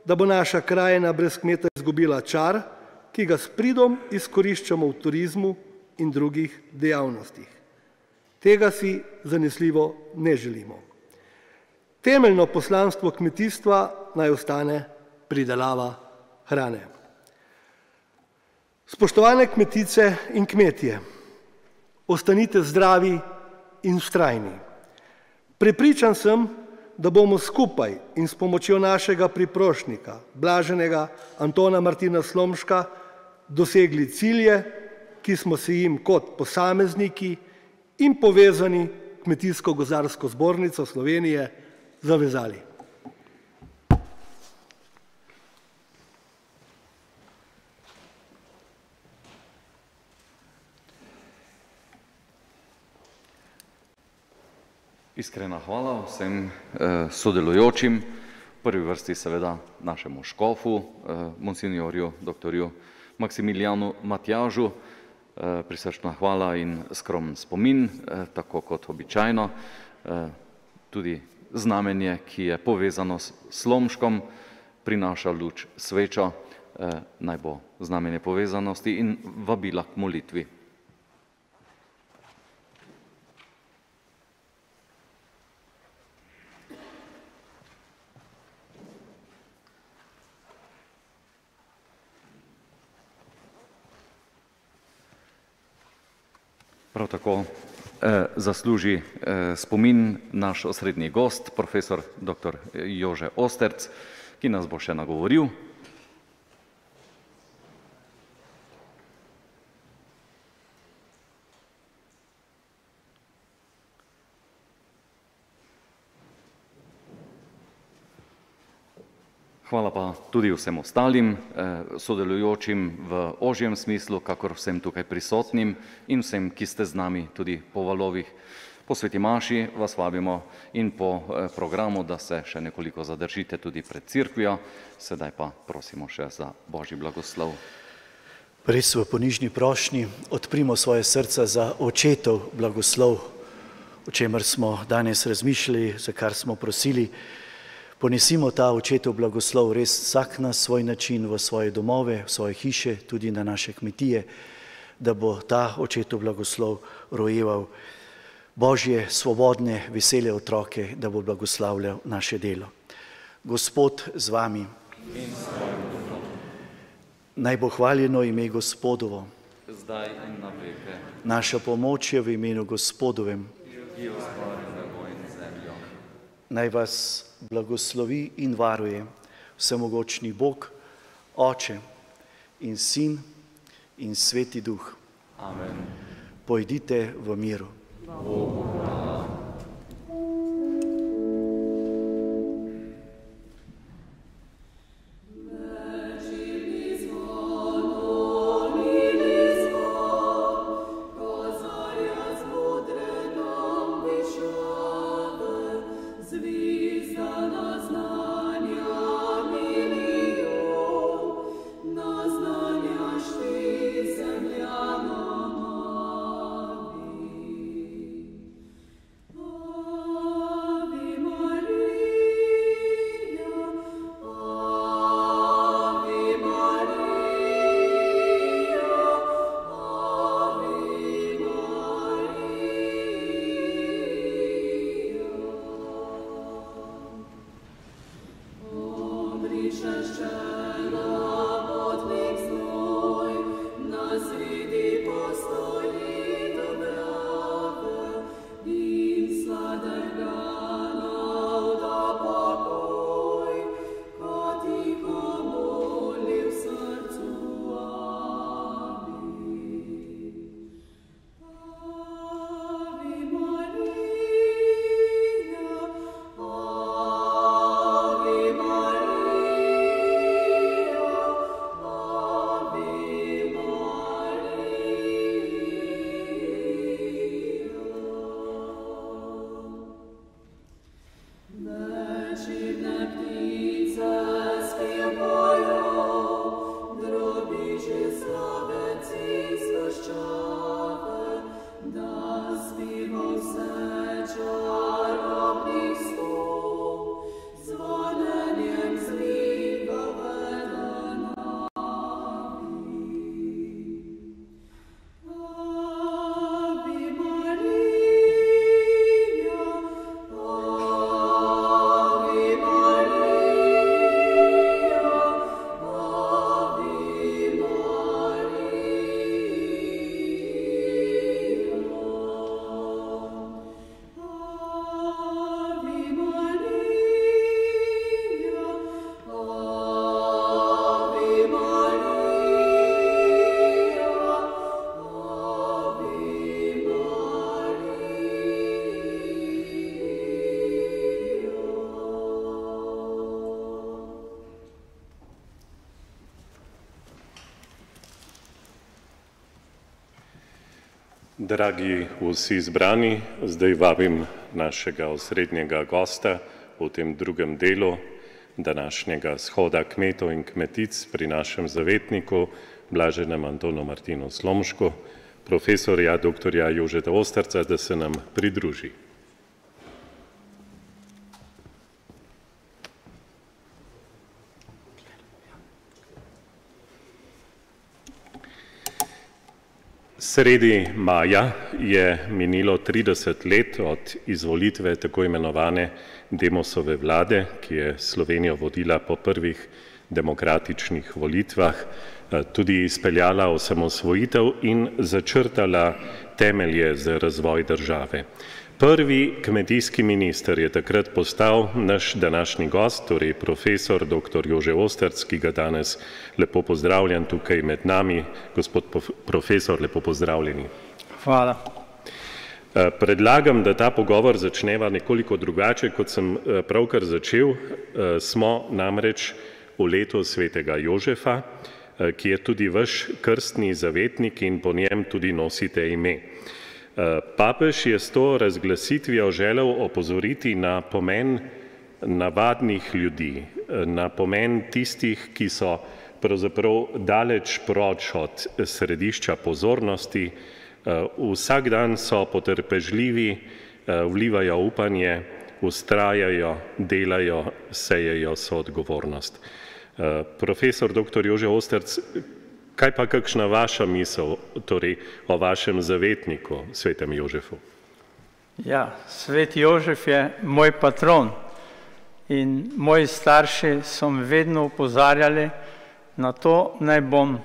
da bo naša krajina brez kmeta izgubila čar, ki ga s pridom izkoriščamo v turizmu in drugih dejavnostih. Tega si zanesljivo ne želimo. Temeljno poslanstvo kmetijstva naj ostane pridelava hrane. Spoštovane kmetice in kmetje, ostanite zdravi in vztrajni. Prepričan sem, da bomo skupaj in s pomočjo našega priprošnjika, blaženega Antona Martina Slomška, dosegli cilje, ki smo se jim kot posamezniki in povezani Kmetijsko-gozdarsko zbornico Slovenije zavezali. Iskrena hvala vsem sodelujočim, v prvi vrsti seveda našemu škofu, monsinjorju, doktorju Maksimilijanu Matjažu, prisrčna hvala in skromen spomin, tako kot običajno, tudi znamenje, ki je povezano s Slomškom, prinaša luč svečo, naj bo znamenje povezanosti in vabila k molitvi. Prav tako zasluži spomin naš osrednji gost, profesor dr. Jože Osterc, ki nas bo še nagovoril. Hvala pa tudi vsem ostalim sodelujočim v ožjem smislu, kakor vsem tukaj prisotnim in vsem, ki ste z nami tudi po valovih. Po sveti maši vas vabimo in po programu, da se še nekoliko zadržite tudi pred cerkvijo. Sedaj pa prosimo še za Božji blagoslov. Res v ponižni prošnji odprimo svoje srca za očetov blagoslov, o čemer smo danes razmišljali, za kar smo prosili. Ponesimo ta očetov blagoslov res vsak na svoj način v svoje domove, v svoje hiše, tudi na naše kmetije, da bo ta očetov blagoslov rojeval Božje, svobodne, vesele otroke, da bo blagoslavljal naše delo. Gospod z vami. Naj bo hvaljeno ime Gospodovo. Zdaj in na veke. Naša pomoč je v imenu Gospodovem. Naj vas blagoslovi in varuje vsemogočni Bog, Oče in Sin in Sveti Duh. Amen. Pojdite v miru. Bogu hvala. Dragi vsi zbrani, zdaj vabim našega osrednjega gosta v tem drugem delu današnjega shoda kmetov in kmetic pri našem zavetniku, blaženem Antonu Martinu Slomšku, profesorja dr. Jožeta Osterca, da se nam pridruži. Sredi maja je minilo 30 let od izvolitve tako imenovane Demosove vlade, ki je Slovenijo vodila po prvih demokratičnih volitvah, tudi izpeljala osamosvojitev in začrtala temelje za razvoj države. Prvi kmetijski minister je takrat postal naš današnji gost, torej profesor dr. Jože Osterc, ki ga danes lepo pozdravljam tukaj med nami. Gospod profesor, lepo pozdravljeni. Hvala. Predlagam, da ta pogovor začneva nekoliko drugače, kot sem pravkar začel. Smo namreč v letu svetega Jožefa, ki je tudi vaš krstni zavetnik in po njem tudi nosite ime. Papež je s to razglasitvijo želel opozoriti na pomen navadnih ljudi, na pomen tistih, ki so pravzaprav daleč proč od središča pozornosti. Vsak dan so potrpežljivi, vlivajo upanje, vztrajajo, delajo, sejejo soodgovornost. Profesor dr. Jože Osterc, kaj pa kakšna vaša misel torej o vašem zavetniku, svetem Jožefu? Ja, svet Jožef je moj patron in moji starši so me vedno opozarjali na to, naj bom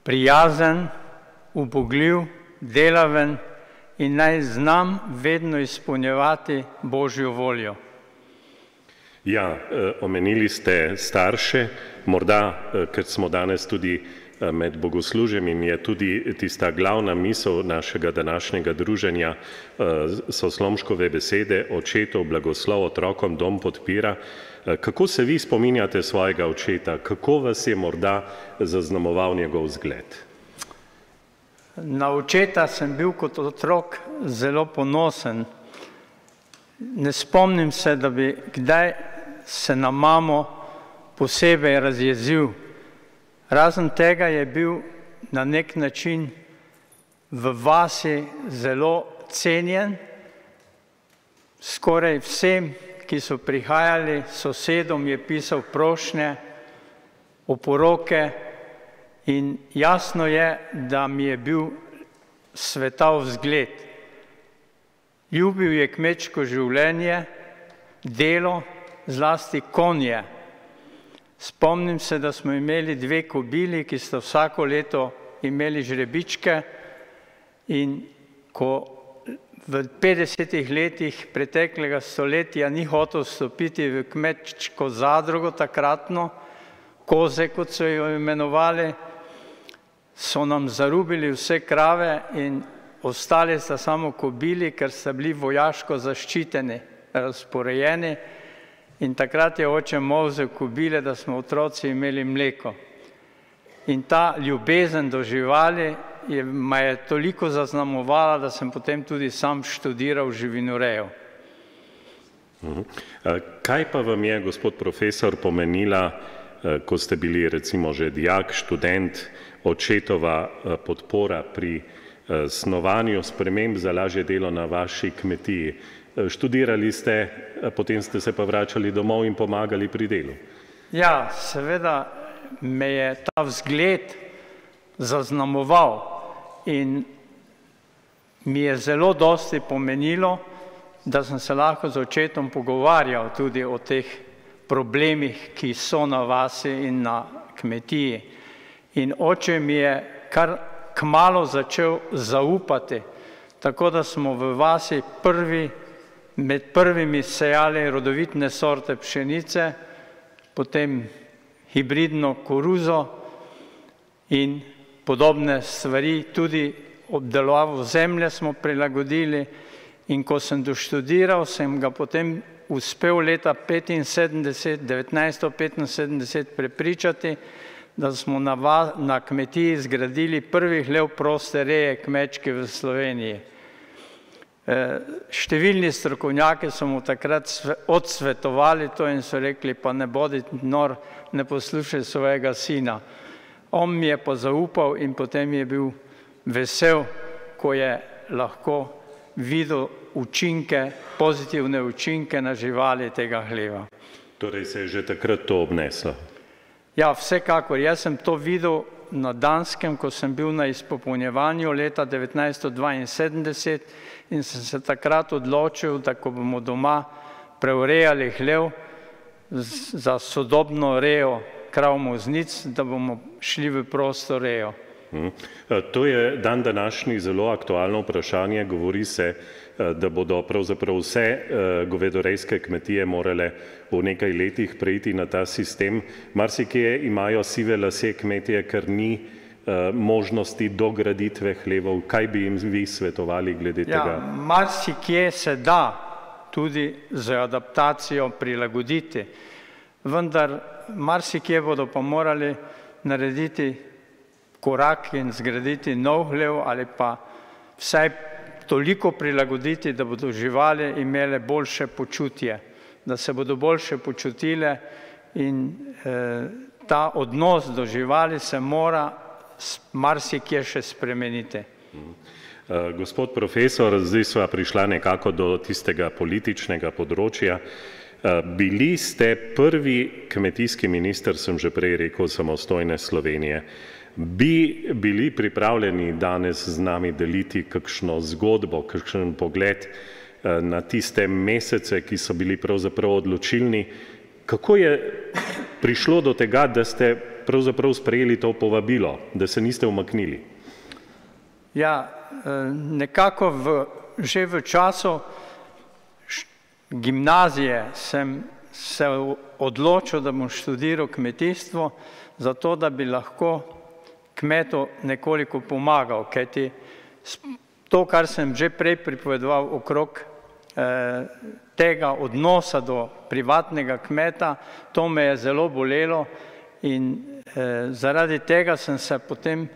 prijazen, ubogljiv, delaven in naj znam vedno izpolnjevati Božjo voljo. Ja, omenili ste starše, morda, ker smo danes tudi med bogoslužjem in je tudi tista glavna misel našega današnjega druženja so Slomškove besede: očetov blagoslov otrokom dom podpira. Kako se vi spominjate svojega očeta? Kako vas je morda zaznamoval njegov zgled? Na očeta sem bil kot otrok zelo ponosen. Ne spomnim se, da bi kdaj se na mamo posebej razjezil. Razen tega je bil na nek način v vasi zelo cenjen. Skoraj vsem, ki so prihajali, sosedom je pisal prošnje, oporoke in jasno je, da mi je bil svetav vzgled. Ljubil je kmečko življenje, delo, zlasti konje. Spomnim se, da smo imeli 2 kobili, ki sta vsako leto imeli žrebičke, in ko v 50 letih preteklega stoletja ni hotel vstopiti v kmečko zadrugo takratno, koze, kot so jo imenovali, so nam zarubili vse krave in ostali sta samo kobili, ker sta bili vojaško zaščiteni, razporejeni. In takrat je oče molzel kobile, da smo otroci imeli mleko. In ta ljubezen do živali me je toliko zaznamovala, da sem potem tudi sam študiral živinorejo. Kaj pa vam je, gospod profesor, pomenila, ko ste bili recimo že dijak, študent, očetova podpora pri snovanju sprememb za lažje delo na vaši kmetiji? Študirali ste, potem ste se pa vračali domov in pomagali pri delu. Ja, seveda me je ta vzgled zaznamoval in mi je zelo dosti pomenilo, da sem se lahko z očetom pogovarjal tudi o teh problemih, ki so na vasi in na kmetiji. In oče mi je kar kmalu začel zaupati, tako da smo v vasi med prvimi sejali rodovitne sorte pšenice, potem hibridno koruzo in podobne stvari, tudi obdelavo zemlje smo prilagodili, in ko sem doštudiral, sem ga potem uspel leta 1975 prepričati, da smo na kmetiji zgradili prvi hlev proste reje kmečke v Sloveniji. Številni strokovnjaki so mu takrat odsvetovali to in so rekli, pa ne bodi nor, ne poslušaj svojega sina. On mi je pa zaupal in potem je bil vesel, ko je lahko videl učinke, pozitivne učinke na živali tega hleva. Torej se je že takrat to obneslo? Ja, vsekakor. Jaz sem to videl na Danskem, ko sem bil na izpopolnjevanju leta 1972 in sem se takrat odločil, da ko bomo doma preurejali hlev za sodobno rejo krav moznic, da bomo šli v prosto rejo. To je dan današnji zelo aktualno vprašanje. Govori se, da bodo pravzaprav vse govedorejske kmetije morale v nekaj letih preiti na ta sistem. Marsikje imajo sive lase kmetije, ker ni možnosti dograditve hlevov. Kaj bi jim vi svetovali glede tega? Ja, marsikje se da tudi z adaptacijo prilagoditi, vendar marsikje bodo pa morali narediti korak in zgraditi nov hlev ali pa vsaj toliko prilagoditi, da bodo živali imele boljše počutje, da se bodo boljše počutile in ta odnos do živali se mora marsikje še spremeniti. Gospod profesor, zdaj sva prišla nekako do tistega političnega področja. Bili ste prvi kmetijski minister, sem že prej rekel, samostojne Slovenije. Bi bili pripravljeni danes z nami deliti kakšno zgodbo, kakšen pogled na tiste mesece, ki so bili pravzaprav odločilni? Kako je prišlo do tega, da ste pravzaprav sprejeli to povabilo, da se niste umaknili? Ja, nekako že v času gimnazije sem se odločil, da bom študiral kmetijstvo, zato da bi lahko kmetu nekoliko pomagal, kajti to, kar sem že prej pripovedoval okrog tega odnosa do privatnega kmeta, to me je zelo bolelo in zaradi tega sem se potem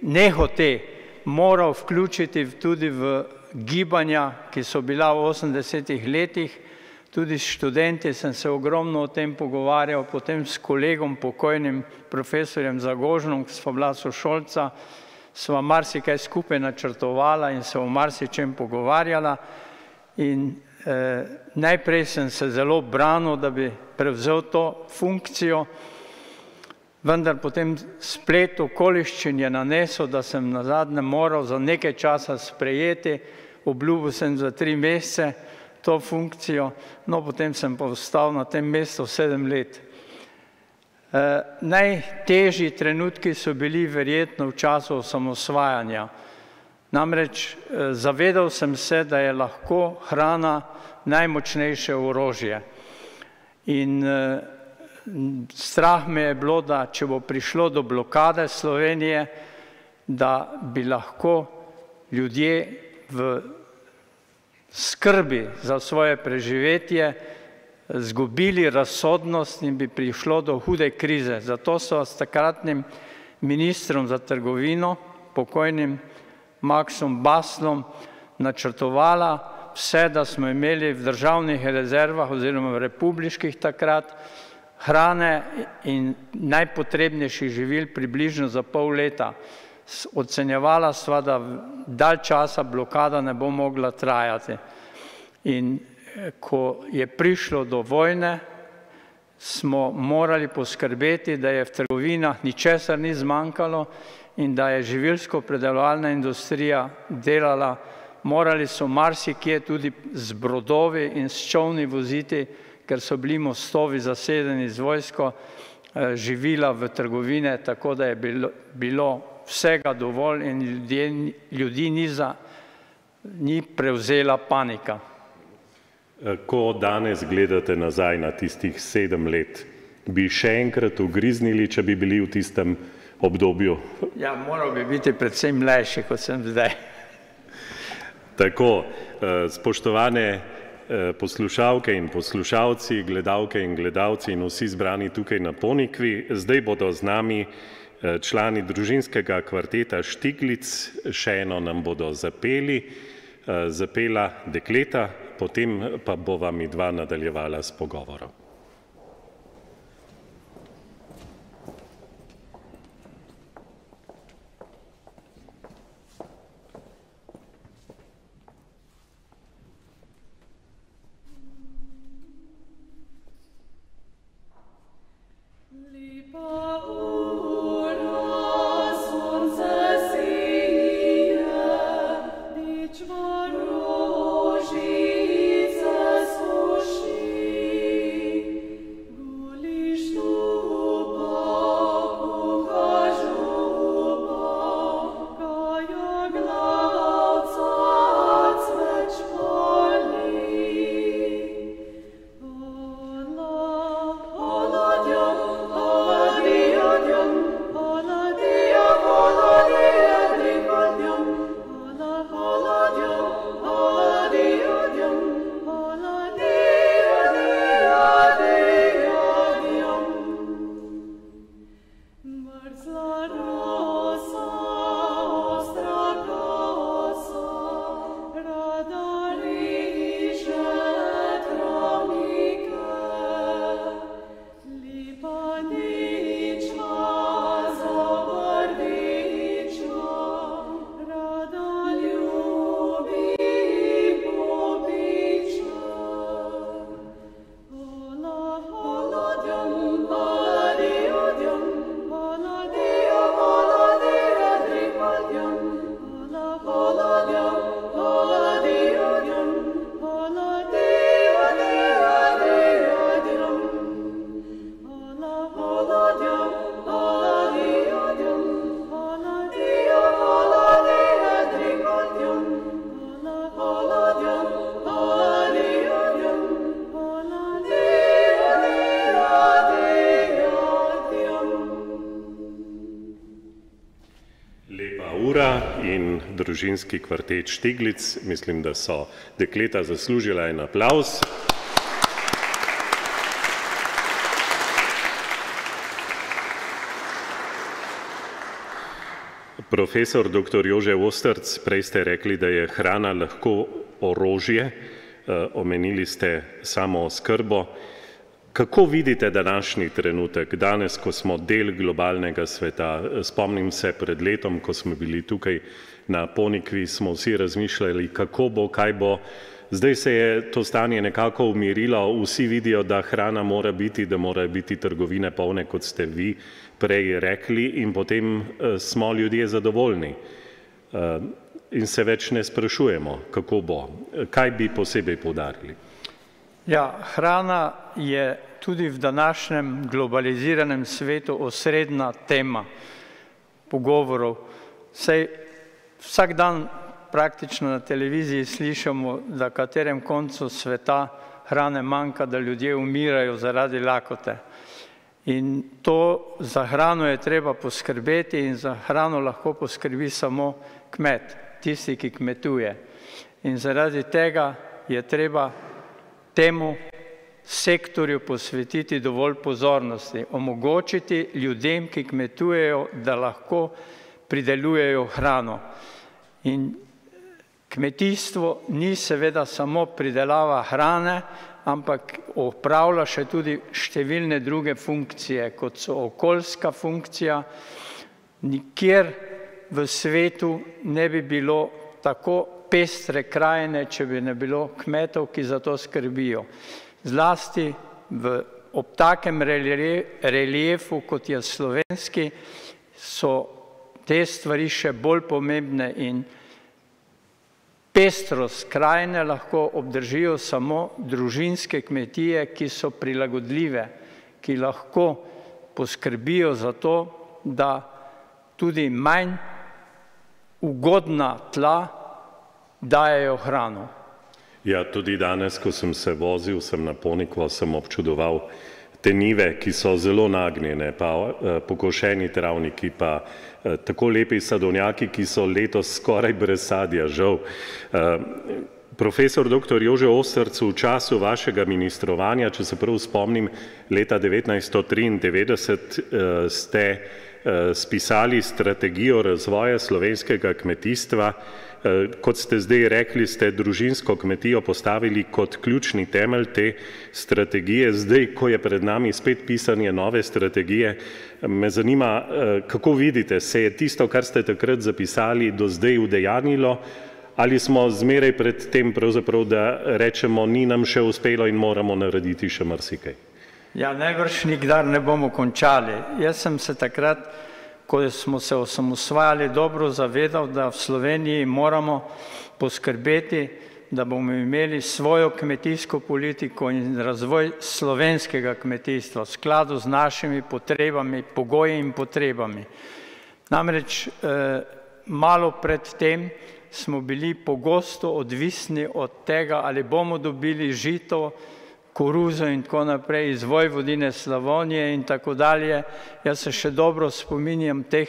nehote moral vključiti tudi v gibanja, ki so bila v 80-ih letih. Tudi s študenti sem se ogromno o tem pogovarjal, potem s kolegom, pokojnim profesorjem Zagožnom, ki sva bila sošolca, sva marsikaj skupaj načrtovala in se o marsičem pogovarjala. In najprej sem se zelo branil, da bi prevzel to funkcijo, vendar potem splet okoliščin je nanesel, da sem nazadnje moral za nekaj časa sprejeti, obljubil sem za 3 mesece to funkcijo, no potem sem pa ostal na tem mestu 7 let. Najtežji trenutki so bili verjetno v času osamosvajanja. Namreč zavedal sem se, da je lahko hrana najmočnejše orožje. In strah me je bilo, da če bo prišlo do blokade Slovenije, da bi lahko ljudje v skrbi za svoje preživetje zgubili razsodnost in bi prišlo do hude krize. Zato so s takratnim ministrom za trgovino, pokojnim Maksom Baslom, načrtovala vse, da smo imeli v državnih rezervah oziroma v republiških takrat hrane in najpotrebnejših živil približno za pol leta. Ocenjevala sva, da dalj časa blokada ne bo mogla trajati. In ko je prišlo do vojne, smo morali poskrbeti, da je v trgovinah ničesar ni zmanjkalo in da je živilsko-predelovalna industrija delala. Morali so marsikje tudi z brodovi in s čolni voziti, ker so bili mostovi zasedeni z vojsko, živila v trgovine, tako da je bilo vsega dovolj in ljudi ni prevzela panika. Ko danes gledate nazaj na tistih 7 let, bi še enkrat ugriznili, če bi bili v tistem obdobju? Ja, moral bi biti predvsem mlajši, kot sem zdaj. Tako, spoštovane poslušalke in poslušalci, gledalke in gledalci in vsi zbrani tukaj na Ponikvi. Zdaj bodo z nami člani družinskega kvarteta Štiglic, še eno nam bodo zapela dekleta, potem pa bova midva nadaljevala s pogovorom. Družinski kvartet Štiglic. Mislim, da so dekleta zaslužila en aplavz. Profesor dr. Jože Osterc, prej ste rekli, da je hrana lahko orožje. Omenili ste samooskrbo. Kako vidite današnji trenutek, danes, ko smo del globalnega sveta? Spomnim se pred letom, ko smo bili tukaj na Ponikvi, smo vsi razmišljali, kako bo, kaj bo. Zdaj se je to stanje nekako umirilo, vsi vidijo, da hrana mora biti, da morajo biti trgovine polne, kot ste vi prej rekli, in potem smo ljudje zadovoljni. In se več ne sprašujemo, kako bo. Kaj bi posebej poudarili? Ja, hrana je tudi v današnjem globaliziranem svetu osrednja tema pogovorov. Saj vsak dan praktično na televiziji slišamo, da katerem koncu sveta hrane manjka, da ljudje umirajo zaradi lakote. In to za hrano je treba poskrbeti in za hrano lahko poskrbi samo kmet, tisti, ki kmetuje. In zaradi tega je treba temu sektorju posvetiti dovolj pozornosti, omogočiti ljudem, ki kmetujejo, da lahko pridelujejo hrano. In kmetijstvo ni seveda samo pridelava hrane, ampak opravlja še tudi številne druge funkcije, kot so okoljska funkcija. Nikjer v svetu ne bi bilo tako pestre krajine, če bi ne bilo kmetov, ki za to skrbijo. Zlasti ob takem reliefu, kot je slovenski, so te stvari še bolj pomembne in pestrost krajine lahko obdržijo samo družinske kmetije, ki so prilagodljive, ki lahko poskrbijo za to, da tudi manj ugodna tla dajejo hrano. Ja, tudi danes, ko sem se vozil, sem na Ponikvo, sem občudoval te njive, ki so zelo nagnjene, pa pokošeni travniki, pa tako lepi sadovnjaki, ki so letos skoraj brez sadja, žal. Profesor dr. Jože Osterc, v času vašega ministrovanja, če se prav spomnim, leta 1993 ste spisali strategijo razvoja slovenskega kmetijstva. Kot ste zdaj rekli, ste družinsko kmetijo postavili kot ključni temelj te strategije. Zdaj, ko je pred nami spet pisanje nove strategije, me zanima, kako vidite, se je tisto, kar ste takrat zapisali, do zdaj udejanjilo, ali smo zmeraj pred tem pravzaprav, da rečemo, ni nam še uspelo in moramo narediti še marsikaj? Ja, najbrž nikdar ne bomo končali. Jaz sem se takrat, ko smo se osamosvajali, dobro zavedal, da v Sloveniji moramo poskrbeti, da bomo imeli svojo kmetijsko politiko in razvoj slovenskega kmetijstva v skladu z našimi potrebami, pogoji in potrebami. Namreč malo pred tem smo bili pogosto odvisni od tega, ali bomo dobili žito, koruzo in tako naprej iz Vojvodine Slavonije in tako dalje. Jaz se še dobro spominjam teh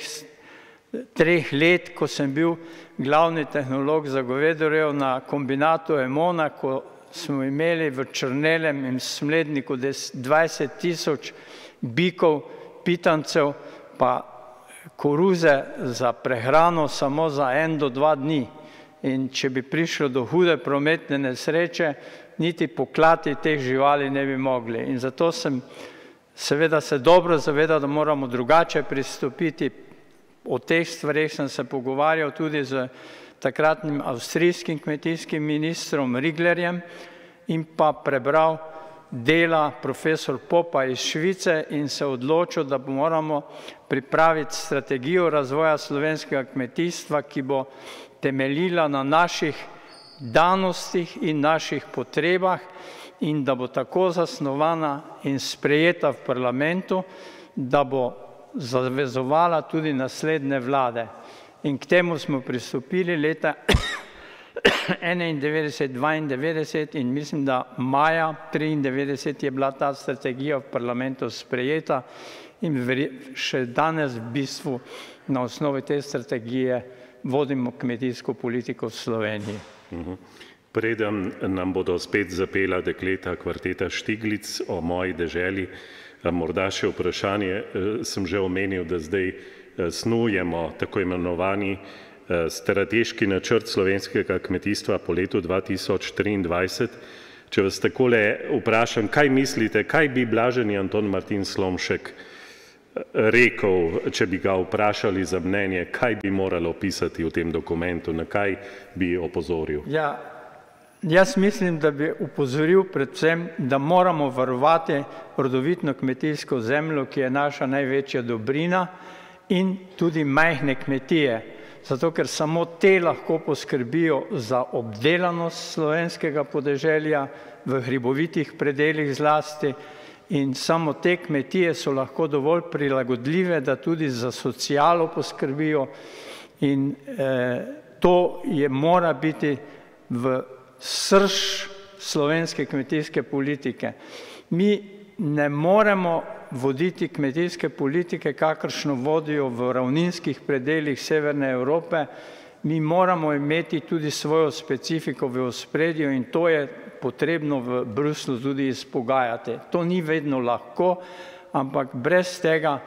3 let, ko sem bil glavni tehnolog za govedorejo na kombinatu Emona, ko smo imeli v Črnelem in Smledniku 20 000 bikov, pitancev, pa koruze za prehrano samo za 1 do 2 dni. In če bi prišlo do hude prometne nesreče, niti poklati teh živali ne bi mogli. In zato sem seveda se dobro zavedal, da moramo drugače pristopiti. O teh stvareh sem se pogovarjal tudi z takratnim avstrijskim kmetijskim ministrom Riglerjem in pa prebral dela profesor Popa iz Švice in se odločil, da moramo pripraviti strategijo razvoja slovenskega kmetijstva, ki bo temeljila na naših danostih in naših potrebah in da bo tako zasnovana in sprejeta v parlamentu, da bo zavezovala tudi naslednje vlade. In k temu smo pristopili leta 1991-1992 in mislim, da maja 1993 je bila ta strategija v parlamentu sprejeta in še danes v bistvu na osnovi te strategije vodimo kmetijsko politiko v Sloveniji. Preden nam bodo spet zapela dekleta kvarteta Štiglic o moji deželi, morda še vprašanje, sem že omenil, da zdaj snujemo tako imenovani strateški načrt slovenskega kmetijstva po letu 2023. Če vas takole vprašam, kaj mislite, kaj bi blaženi Anton Martin Slomšek rekel, če bi ga vprašali za mnenje, kaj bi moralo pisati v tem dokumentu, na kaj bi opozoril? Ja, jaz mislim, da bi upozoril predvsem, da moramo varovati rodovitno kmetijsko zemljo, ki je naša največja dobrina, in tudi majhne kmetije, zato ker samo te lahko poskrbijo za obdelanost slovenskega podeželja v hribovitih predelih zlasti, in samo te kmetije so lahko dovolj prilagodljive, da tudi za socialo poskrbijo in to mora biti v srž slovenske kmetijske politike. Mi ne moremo voditi kmetijske politike, kakršno vodijo v ravninskih predelih Severne Evrope. Mi moramo imeti tudi svojo specifiko v ospredju in to je potrebno v Bruslju tudi izpogajati. To ni vedno lahko, ampak brez tega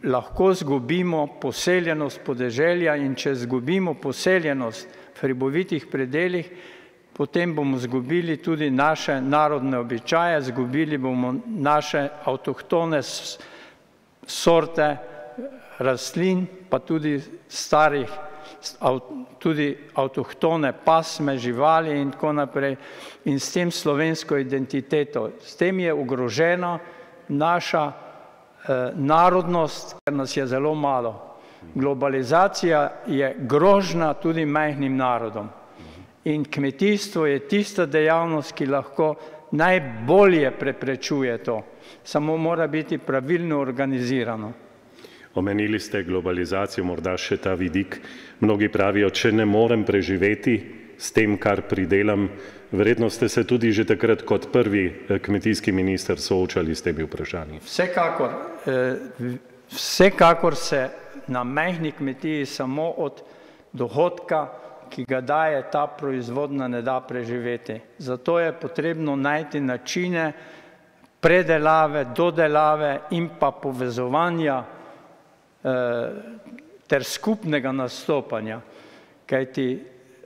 lahko zgubimo poseljenost podeželja in če zgubimo poseljenost v hribovitih predelih, potem bomo zgubili tudi naše narodne običaje, zgubili bomo naše avtohtone sorte rastlin, pa tudi starih, tudi avtohtone pasme, živali in tako naprej, in s tem slovensko identiteto. S tem je ogrožena naša narodnost, ker nas je zelo malo. Globalizacija je grožna tudi majhnim narodom. In kmetijstvo je tista dejavnost, ki lahko najbolje preprečuje to. Samo mora biti pravilno organizirano. Omenili ste globalizacijo, morda še ta vidik. Mnogi pravijo, če ne morem preživeti s tem, kar pridelam. Verjetno ste se tudi že takrat kot prvi kmetijski minister soočali s temi vprašanji. Vsekakor se na majhni kmetiji samo od dohodka ki ga daje ta proizvodnja, ne da preživeti. Zato je potrebno najti načine predelave, dodelave in pa povezovanja ter skupnega nastopanja, kajti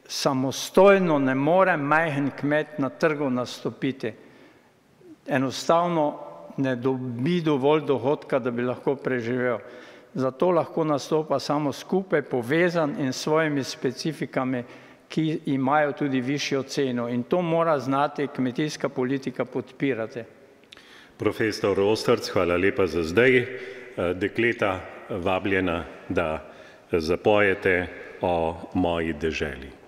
samostojno ne more majhen kmet na trgu nastopiti. Enostavno ne dobi dovolj dohodka, da bi lahko preživel. Zato lahko nastopa samo skupaj, povezan in s svojimi specifikami, ki imajo tudi višjo ceno. In to mora znati kmetijska politika podpirati. Profesor Osterc, hvala lepa za zdaj. Dekleta vabljena, da zapojete o moji deželi.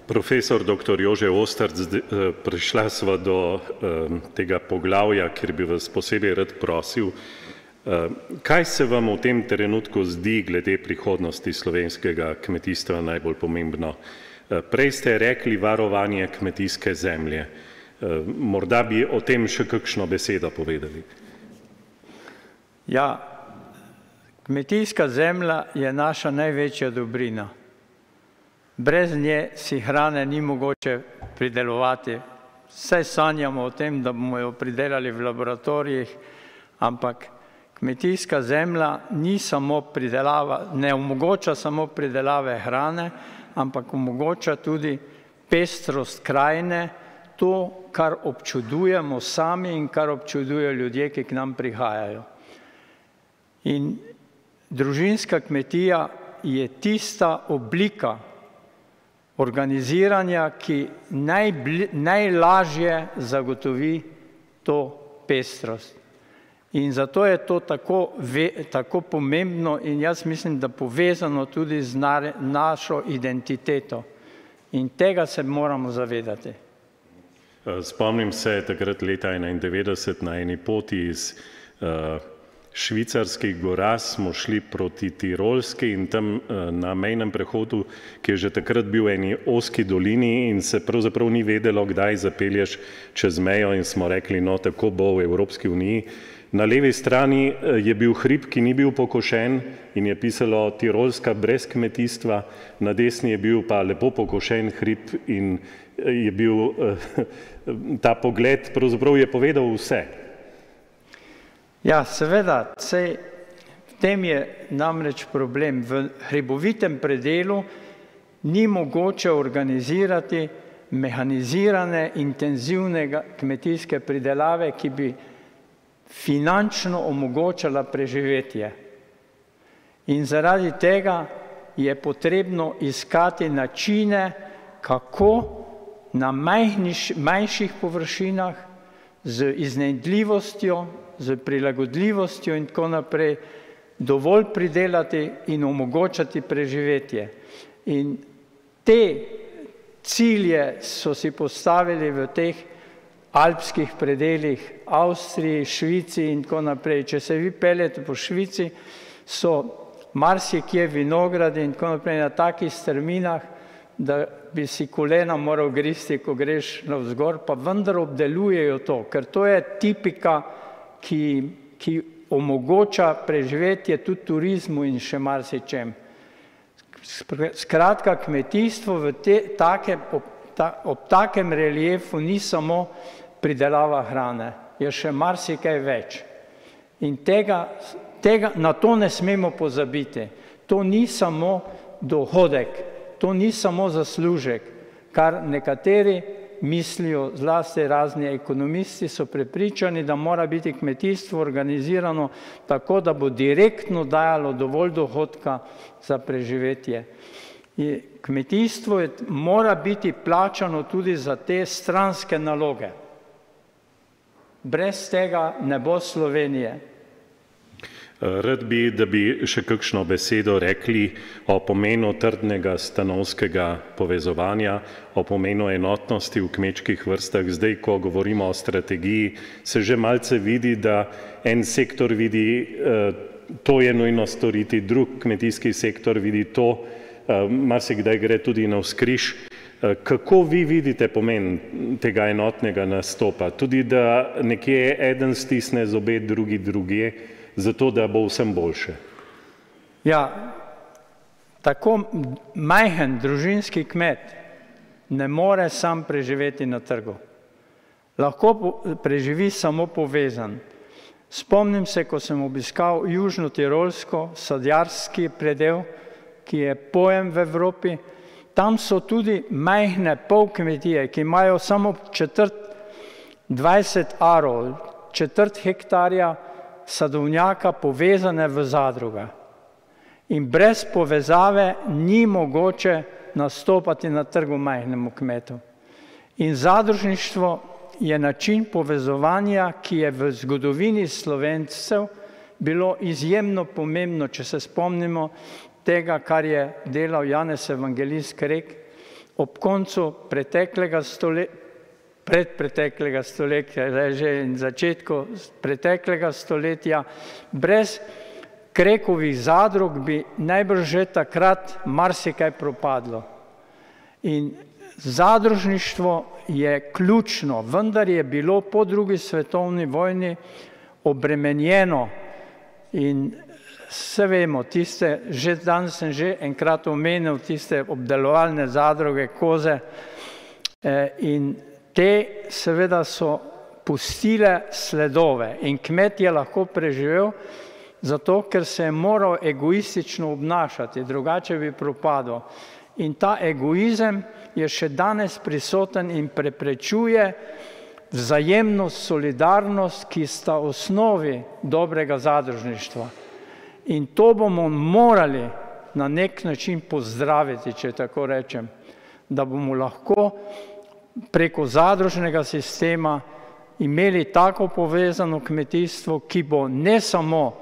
Profesor dr. Jože Osterc, prišla sva do tega poglavja, kjer bi vas posebej rad prosil, kaj se vam v tem trenutku zdi glede prihodnosti slovenskega kmetijstva najbolj pomembno? Prej ste rekli varovanje kmetijske zemlje. Morda bi o tem še kakšno besedo povedali. Ja, kmetijska zemlja je naša največja dobrina. Brez nje si hrane ni mogoče pridelovati. Vse sanjamo o tem, da bomo jo pridelali v laboratorijih, ampak kmetijska zemlja ni samo pridelava, ne omogoča samo pridelave hrane, ampak omogoča tudi pestrost krajine, to, kar občudujemo sami in kar občudujejo ljudje, ki k nam prihajajo. In družinska kmetija je tista oblika organiziranja, ki najlažje zagotovi to pestrost. In zato je to tako pomembno in jaz mislim, da povezano tudi z našo identiteto. In tega se moramo zavedati. Spomnim se takrat leta 1991 na eni poti iz švicarskih gora smo šli proti Tirolski in tam na mejnem prehodu, ki je že takrat bil v eni ozki dolini in se pravzaprav ni vedelo, kdaj zapelješ čez mejo in smo rekli, no tako bo v Evropski uniji. Na levi strani je bil hrib, ki ni bil pokošen in je pisalo Tirolska brez kmetijstva, na desni je bil pa lepo pokošen hrib in je bil ta pogled, pravzaprav je povedal vse. Ja, seveda, v tem je namreč problem. V hribovitem predelu ni mogoče organizirati mehanizirane, intenzivne kmetijske pridelave, ki bi finančno omogočala preživetje. In zaradi tega je potrebno iskati načine, kako na manjših površinah z iznajdljivostjo, z prilagodljivostjo in tako naprej dovolj pridelati in omogočati preživetje. In te cilje so si postavili v teh alpskih predelih, Avstriji, Švici in tako naprej. Če se vi peljete po Švici, so marsikje vinogradi in tako naprej na takih strminah, da bi si kolena moral gristi, ko greš navzgor, pa vendar obdelujejo to, ker to je tipika, ki omogoča preživetje tudi turizmu in še marsičem. Skratka, kmetijstvo ob takem reliefu ni samo pridelava hrane, je še marsikaj več. In na to ne smemo pozabiti. To ni samo dohodek, to ni samo zaslužek, kar nekateri mislijo, zlasti razni ekonomisti so prepričani, da mora biti kmetijstvo organizirano tako, da bo direktno dajalo dovolj dohodka za preživetje. Kmetijstvo mora biti plačano tudi za te stranske naloge. Brez tega ne bo Slovenije. Rad bi, da bi še kakšno besedo rekli o pomenu trdnega stanovskega povezovanja, o pomenu enotnosti v kmečkih vrstah. Zdaj, ko govorimo o strategiji, se že malce vidi, da en sektor vidi, to je nujno storiti, drug kmetijski sektor vidi to, marsikdaj gre tudi navzkriž. Kako vi vidite pomen tega enotnega nastopa? Tudi, da nekje eden stisne zobe, drugi drugje, zato da bo vsem boljše. Ja, tako majhen družinski kmet ne more sam preživeti na trgu. Lahko preživi samo povezan. Spomnim se, ko sem obiskal Južno-Tirolsko, sadjarski predel, ki je pojem v Evropi, tam so tudi majhne polkmetije, ki imajo samo 20 arov, 1/4 hektarja sadovnjaka povezane v zadruga. In brez povezave ni mogoče nastopati na trgu majhnemu kmetu. In zadružništvo je način povezovanja, ki je v zgodovini Slovencev bilo izjemno pomembno, če se spomnimo tega, kar je delal Janez Evangelist Krek ob koncu predpreteklega stoletja, že in začetku preteklega stoletja. Brez Krekovih zadrug bi najbrž že takrat marsikaj propadlo. In zadružništvo je ključno, vendar je bilo po drugi svetovni vojni obremenjeno in se vemo, že danes sem že enkrat omenil tiste obdelovalne zadruge, koze in te seveda so pustile sledove in kmet je lahko preživel, zato ker se je moral egoistično obnašati, drugače bi propadel. In ta egoizem je še danes prisoten in preprečuje vzajemnost, solidarnost, ki sta osnovi dobrega zadružništva. In to bomo morali na nek način pozdraviti, če tako rečem, da bomo lahko preko zadružnega sistema imeli tako povezano kmetijstvo, ki bo ne samo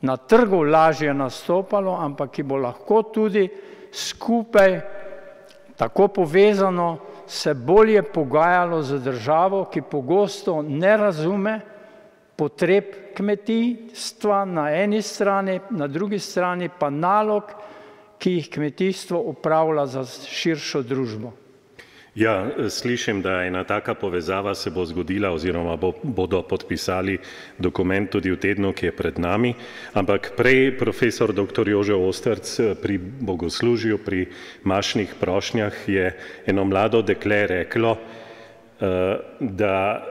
na trgu lažje nastopalo, ampak ki bo lahko tudi skupaj tako povezano se bolje pogajalo z državo, ki pogosto ne razume potreb kmetijstva na eni strani, na drugi strani pa nalog, ki jih kmetijstvo upravlja za širšo družbo. Ja, slišim, da ena taka povezava se bo zgodila oziroma bodo podpisali dokument tudi v tednu, ki je pred nami, ampak prej profesor dr. Jože Osterc pri bogoslužju, pri mašnih prošnjah je eno mlado dekle reklo, da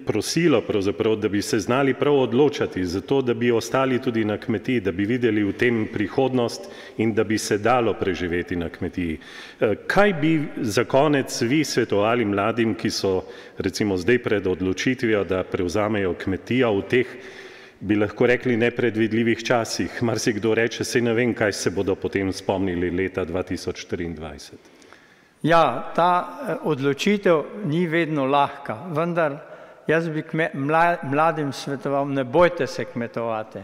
prosilo pravzaprav, da bi se znali prav odločati, zato da bi ostali tudi na kmetiji, da bi videli v tem prihodnost in da bi se dalo preživeti na kmetiji. Kaj bi za konec vi svetovali mladim, ki so recimo zdaj pred odločitvijo, da prevzamejo kmetijo v teh, bi lahko rekli, nepredvidljivih časih? Marsikdo reče, saj ne vem, kaj se bodo potem spomnili leta 2023. Ja, ta odločitev ni vedno lahka, vendar jaz bi mladim svetoval, ne bojte se kmetovati.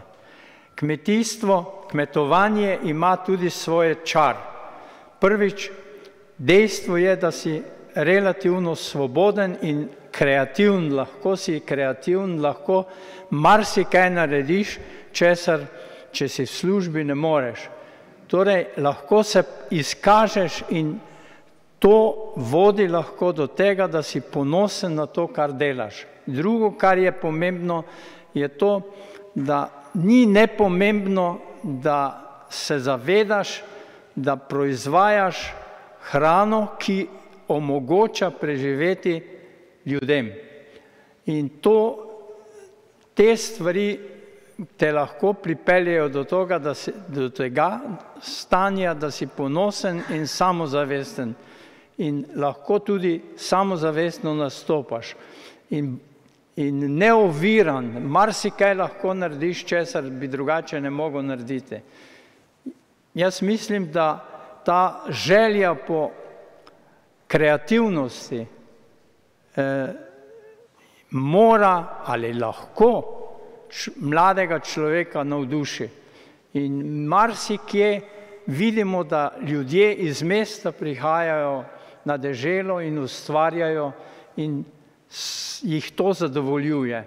Kmetijstvo, kmetovanje ima tudi svoje čar. Prvič, dejstvo je, da si relativno svoboden in kreativen, lahko si kreativen, lahko marsikaj narediš, česar, če si v službi, ne moreš. Torej, lahko se izkažeš in to vodi lahko do tega, da si ponosen na to, kar delaš. Drugo, kar je pomembno, je to, da ni nepomembno, da se zavedaš, da proizvajaš hrano, ki omogoča preživeti ljudem. In te stvari te lahko pripeljejo do tega stanja, da si ponosen in samozavesten. In lahko tudi samozavestno nastopaš. In neoviran, marsikaj lahko narediš, česar bi drugače ne mogel narediti. Jaz mislim, da ta želja po kreativnosti mora ali lahko mladega človeka navduši. In marsikje vidimo, da ljudje iz mesta prihajajo na deželo in ustvarjajo in jih to zadovoljuje.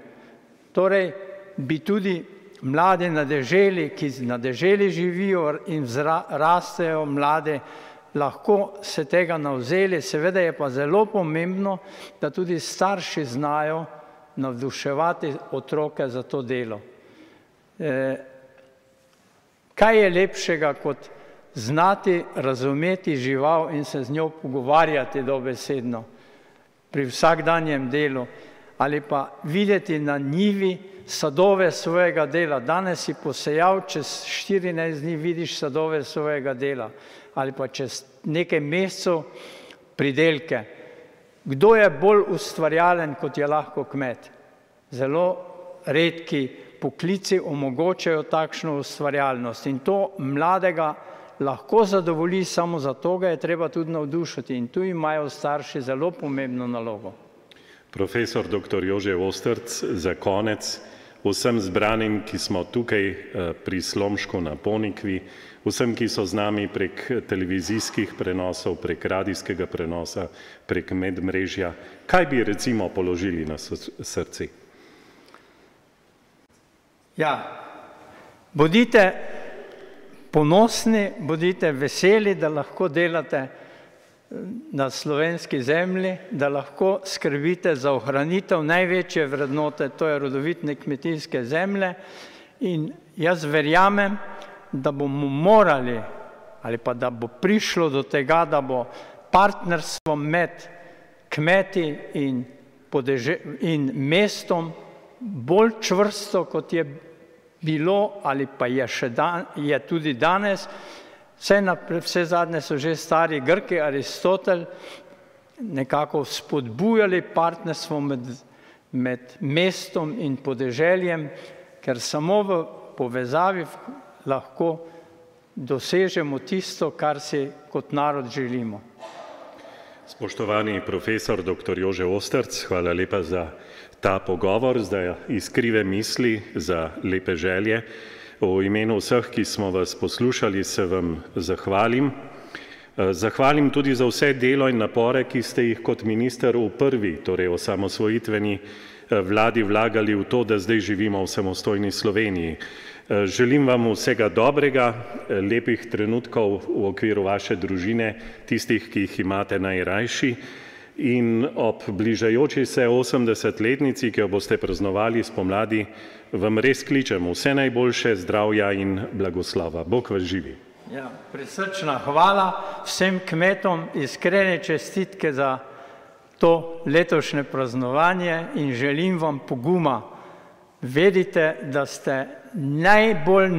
Torej bi tudi mlade na deželi, ki na deželi živijo in rastejo mlade, lahko se tega navzeli. Seveda je pa zelo pomembno, da tudi starši znajo navduševati otroke za to delo. Kaj je lepšega kot znati razumeti žival in se z njo pogovarjati dobesedno pri vsakdanjem delu ali pa videti na njivi sadove svojega dela. Danes si posejal, čez 14 dni vidiš sadove svojega dela ali pa čez nekaj mesecev pridelke. Kdo je bolj ustvarjalen, kot je lahko kmet? Zelo redki poklici omogočajo takšno ustvarjalnost in to mladega lahko zadovolji, samo zato ga je treba tudi navdušiti in tu imajo starši zelo pomembno nalogo. Profesor dr. Jože Osterc, za konec vsem zbranim, ki smo tukaj pri Slomšku na Ponikvi, vsem, ki so z nami prek televizijskih prenosov, prek radijskega prenosa, prek medmrežja, kaj bi recimo položili na srce? Ja, bodite ponosni, bodite veseli, da lahko delate na slovenski zemlji, da lahko skrbite za ohranitev največje vrednote, to je rodovitne kmetijske zemlje. In jaz verjamem, da bomo morali ali pa da bo prišlo do tega, da bo partnerstvo med kmeti in mestom bolj čvrsto, kot je bilo ali pa je tudi danes. Vse zadnje so že stari Grki, Aristotel, nekako spodbujali partnerstvo med mestom in podeželjem, ker samo v povezavi lahko dosežemo tisto, kar si kot narod želimo. Spoštovani profesor dr. Jože Osterc, hvala lepa za ta pogovor, za iskrive misli, za lepe želje. V imenu vseh, ki smo vas poslušali, se vam zahvalim. Zahvalim tudi za vse delo in napore, ki ste jih kot minister v prvi, torej osamosvojitveni vladi vlagali v to, da zdaj živimo v samostojni Sloveniji. Želim vam vsega dobrega, lepih trenutkov v okviru vaše družine, tistih, ki jih imate najrajši, in ob bližajoči se 80-letnici, ki jo boste praznovali spomladi, vam res kličem vse najboljše zdravja in blagoslova. Bog vas živi. Ja, prisrčna hvala vsem kmetom, iskrene čestitke za to letošnje praznovanje in želim vam poguma. Vedite, da ste najbolj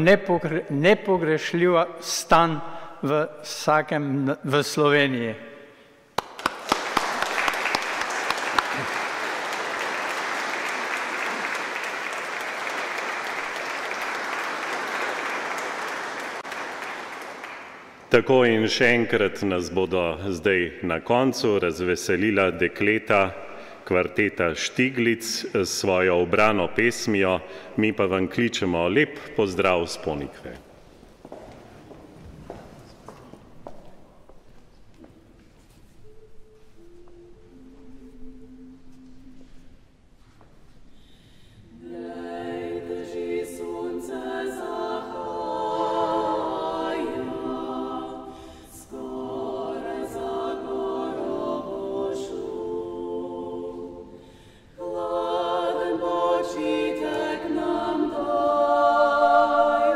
nepogrešljiva stan v Sloveniji. Tako in še enkrat nas bodo zdaj na koncu razveselila dekleta kvarteta Štiglic s svojo ubrano pesmijo, mi pa vam kličemo lep pozdrav s Ponikve. Počitek nam daj.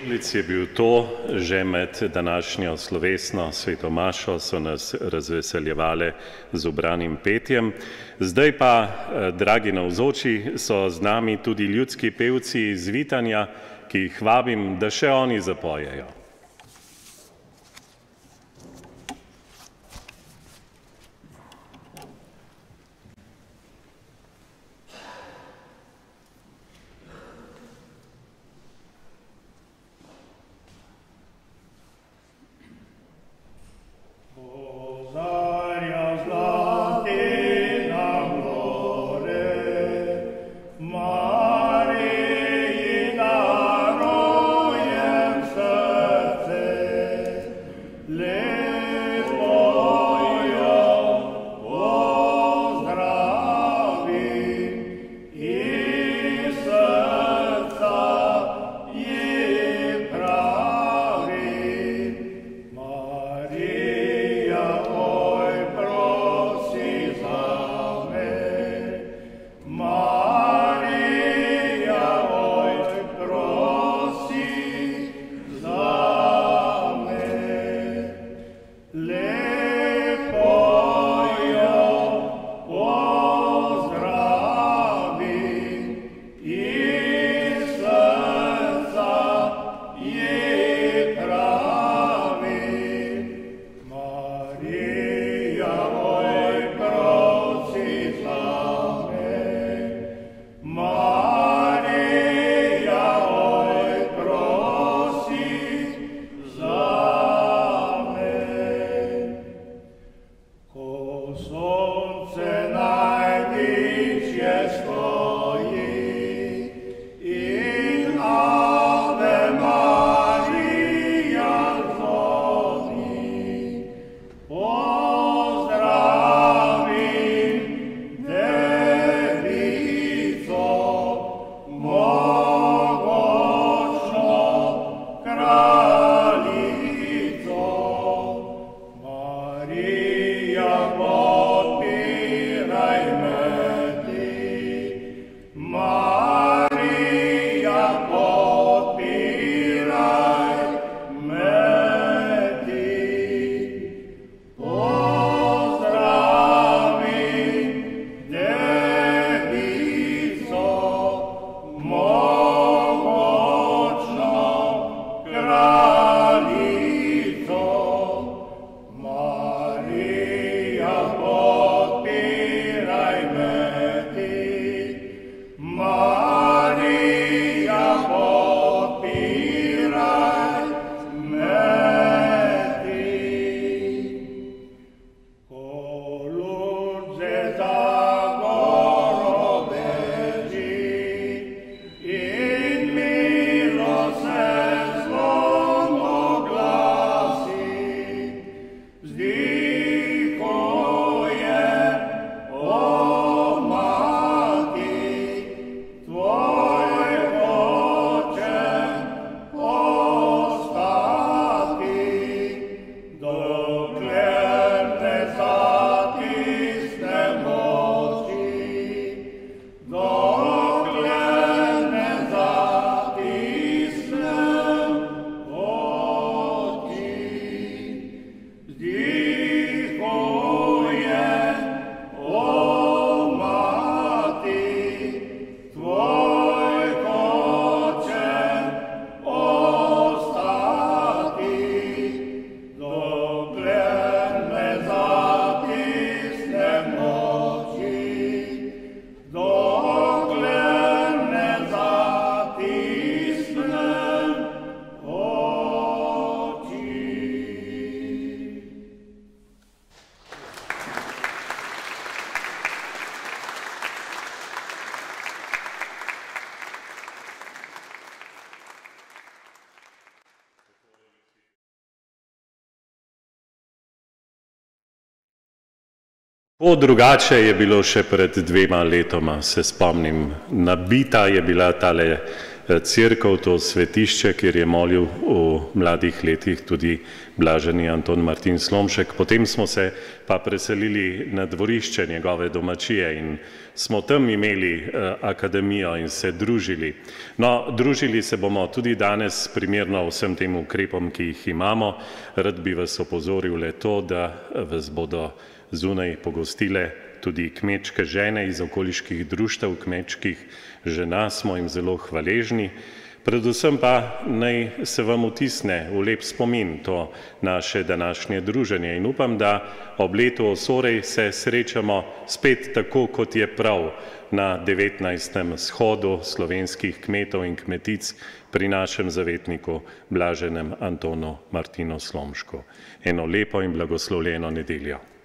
Je bil to, že med današnjo slovesno sveto mašo so nas razveseljevale z ubranim petjem. Zdaj pa, dragi navzoči, so z nami tudi ljudski pevci iz Vitanja, ki jih vabim, da še oni zapojejo. Drugače je bilo še pred 2 letoma, se spomnim. Nabita je bila tale cerkev, to svetišče, kjer je molil v mladih letih tudi blaženi Anton Martin Slomšek. Potem smo se pa preselili na dvorišče njegove domačije in smo tam imeli akademijo in se družili. No, družili se bomo tudi danes primerno vsem tem ukrepom, ki jih imamo. Rad bi vas opozoril le to, da vas bodo zunaj pogostile tudi kmečke žene iz okoliških društev, kmečkih žena, smo jim zelo hvaležni. Predvsem pa naj se vam vtisne v lep spomin to naše današnje druženje in upam, da ob letu Osorej se srečamo spet tako, kot je prav na 19. shodu slovenskih kmetov in kmetic pri našem zavetniku, blaženem Antonu Martinu Slomšku. Eno lepo in blagoslovljeno nedeljo.